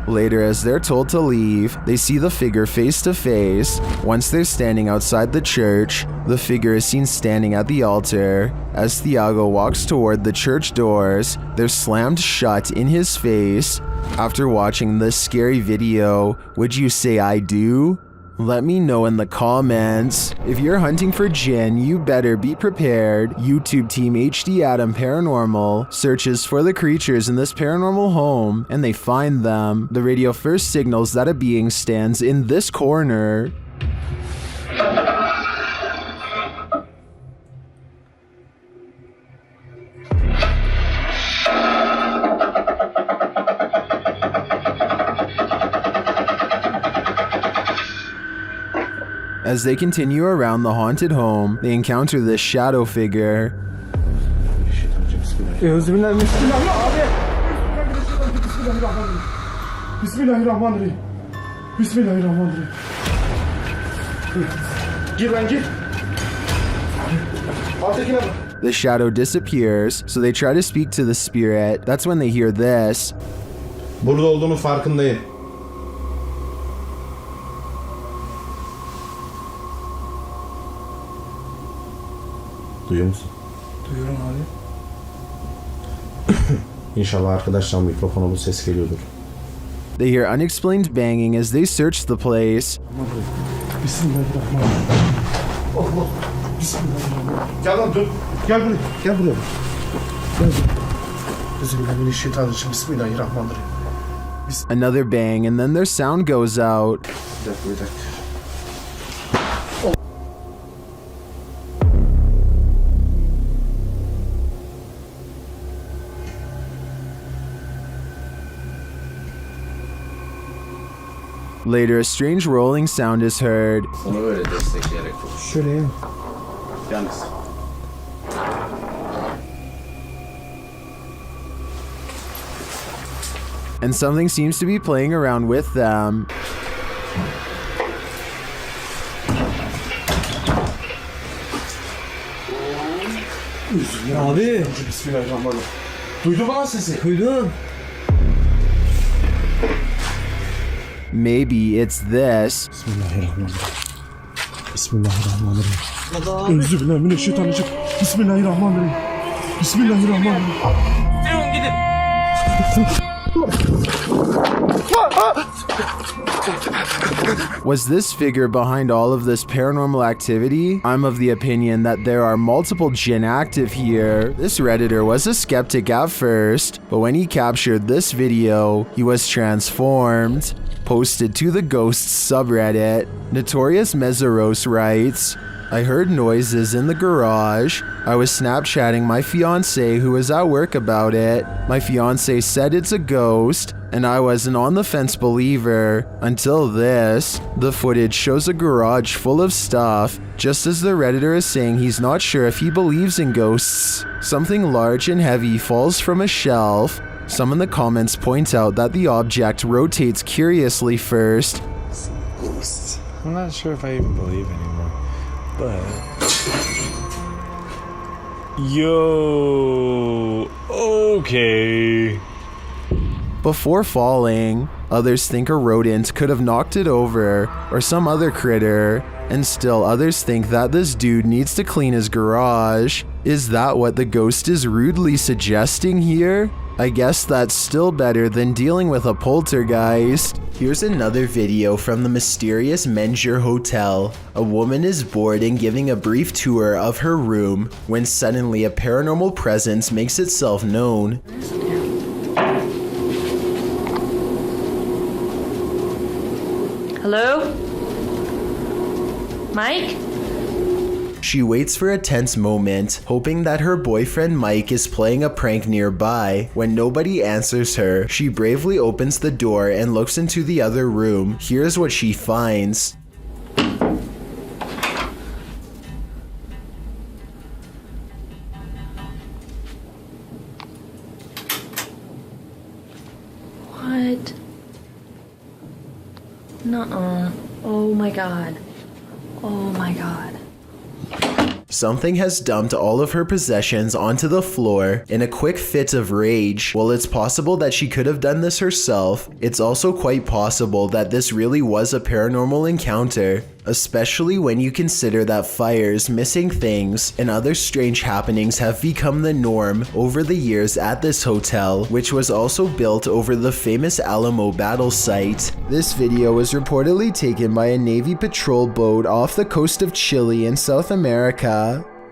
Later, as they're told to leave, they see the figure face to face. Once they're standing outside the church, the figure is seen standing at the altar. As Thiago walks toward the church doors, they're slammed shut in his face. After watching this scary video, would you say I do? Let me know in the comments. If you're hunting for jinn, you better be prepared. YouTube team HD Adam Paranormal searches for the creatures in this paranormal home, and they find them. The radio first signals that a being stands in this corner. As they continue around the haunted home, they encounter this shadow figure. The shadow disappears, so they try to speak to the spirit. That's when they hear this. Burada olduğunu farkındayım. Duyuyor musun? Duyuyorum abi. İnşallah arkadaşlar mikrofona bu ses geliyordur. They hear unexplained banging as they search the place. Bismillahirrahmanirrahim. Allah. Bismillahirrahmanirrahim. Gel lan dur. Gel buraya. Gel buraya. Gel buraya. Bismillahirrahmanirrahim. Bismillahirrahmanirrahim. Another bang, and then their sound goes out. Bir dakika. Later, a strange rolling sound is heard. Şöyle ya. Yalnız. And something seems to be playing around with them. Abi. Bismillahirrahmanirrahim. Duydun mu lan sesi? Duydum. Maybe it's this. Bismillahirrahmanirrahim. Euzubillahimineşşeytanirracim. Bismillahirrahmanirrahim. Bismillahirrahmanirrahim. Was this figure behind all of this paranormal activity? I'm of the opinion that there are multiple jinn active here. This Redditor was a skeptic at first, but when he captured this video, he was transformed. Posted to the Ghosts subreddit, Notorious Meseros writes, I heard noises in the garage. I was Snapchatting my fiance who was at work about it. My fiance said it's a ghost, and I was an on the fence believer until this. The footage shows a garage full of stuff, just as the Redditor is saying he's not sure if he believes in ghosts. Something large and heavy falls from a shelf. Some in the comments point out that the object rotates curiously first. Ghosts. I'm not sure if I even believe anymore, but yo, okay. Before falling, others think a rodent could have knocked it over or some other critter, and still others think that this dude needs to clean his garage. Is that what the ghost is rudely suggesting here? I guess that's still better than dealing with a poltergeist. Here's another video from the mysterious Menjur Hotel. A woman is bored and giving a brief tour of her room when suddenly a paranormal presence makes itself known. Hello? Mike? She waits for a tense moment, hoping that her boyfriend Mike is playing a prank nearby. When nobody answers her, she bravely opens the door and looks into the other room. Here's what she finds. What? Nuh-uh. Oh my god. Oh my god. Something has dumped all of her possessions onto the floor in a quick fit of rage. While it's possible that she could have done this herself, it's also quite possible that this really was a paranormal encounter, especially when you consider that fires, missing things, and other strange happenings have become the norm over the years at this hotel, which was also built over the famous Alamo battle site. This video was reportedly taken by a Navy patrol boat off the coast of Chile in South America.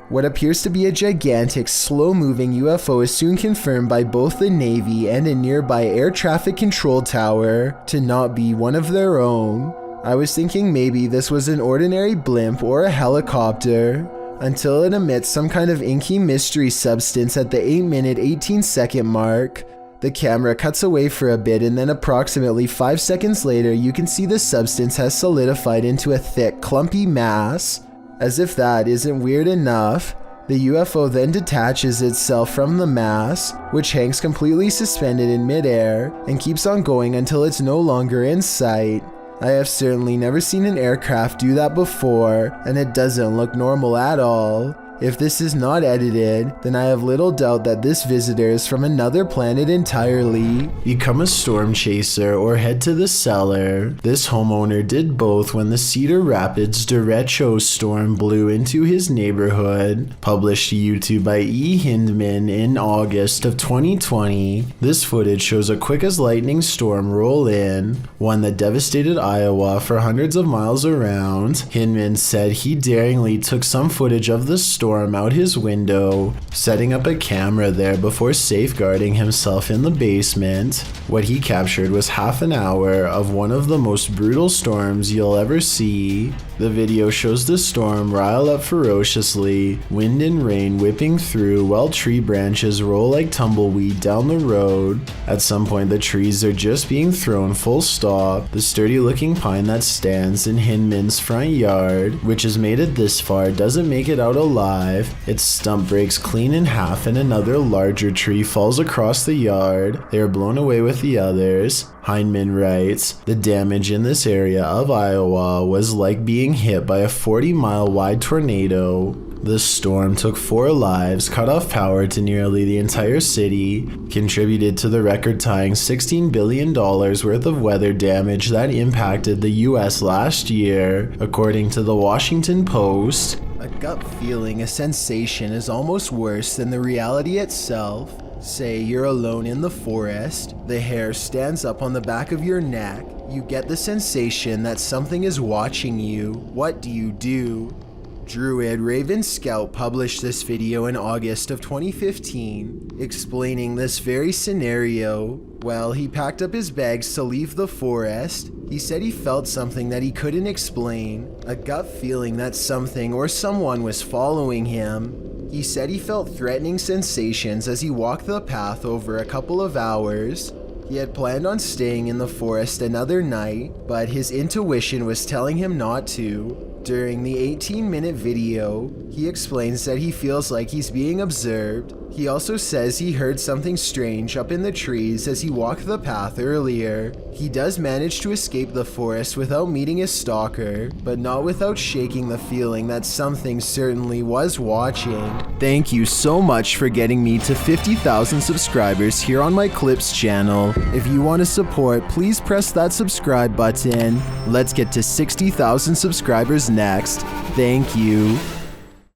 What appears to be a gigantic, slow-moving UFO is soon confirmed by both the Navy and a nearby air traffic control tower to not be one of their own. I was thinking maybe this was an ordinary blimp or a helicopter, until it emits some kind of inky mystery substance at the 8-minute 18-second mark. The camera cuts away for a bit, and then approximately 5 seconds later you can see the substance has solidified into a thick, clumpy mass. As if that isn't weird enough, the UFO then detaches itself from the mass, which hangs completely suspended in midair, and keeps on going until it's no longer in sight. I have certainly never seen an aircraft do that before, and it doesn't look normal at all. If this is not edited, then I have little doubt that this visitor is from another planet entirely. Become a storm chaser or head to the cellar. This homeowner did both when the Cedar Rapids derecho storm blew into his neighborhood. Published to YouTube by E. Hindman in August of 2020. This footage shows a quick as lightning storm roll in, one that devastated Iowa for hundreds of miles around. Hindman said he daringly took some footage of the storm out his window, setting up a camera there before safeguarding himself in the basement. What he captured was half an hour of one of the most brutal storms you'll ever see. The video shows the storm rile up ferociously, wind and rain whipping through while tree branches roll like tumbleweed down the road. At some point the trees are just being thrown full stop. The sturdy looking pine that stands in Hinman's front yard, which has made it this far, doesn't make it out alive. Its stump breaks clean in half and another larger tree falls across the yard. They are blown away with the others. Hindman writes, the damage in this area of Iowa was like being hit by a 40-mile wide tornado. The storm took 4 lives, cut off power to nearly the entire city, contributed to the record-tying $16 billion worth of weather damage that impacted the US last year, according to the Washington Post. A gut feeling, a sensation, is almost worse than the reality itself. Say you're alone in the forest, the hair stands up on the back of your neck, you get the sensation that something is watching you. What do? Druid Raven Scout published this video in August of 2015, explaining this very scenario. Well, he packed up his bags to leave the forest. He said he felt something that he couldn't explain, a gut feeling that something or someone was following him. He said he felt threatening sensations as he walked the path over a couple of hours. He had planned on staying in the forest another night, but his intuition was telling him not to. During the 18-minute video, he explains that he feels like he's being observed. He also says he heard something strange up in the trees as he walked the path earlier. He does manage to escape the forest without meeting his stalker, but not without shaking the feeling that something certainly was watching. Thank you so much for getting me to 50,000 subscribers here on my Clips channel. If you want to support, please press that subscribe button. Let's get to 60,000 subscribers next. Thank you.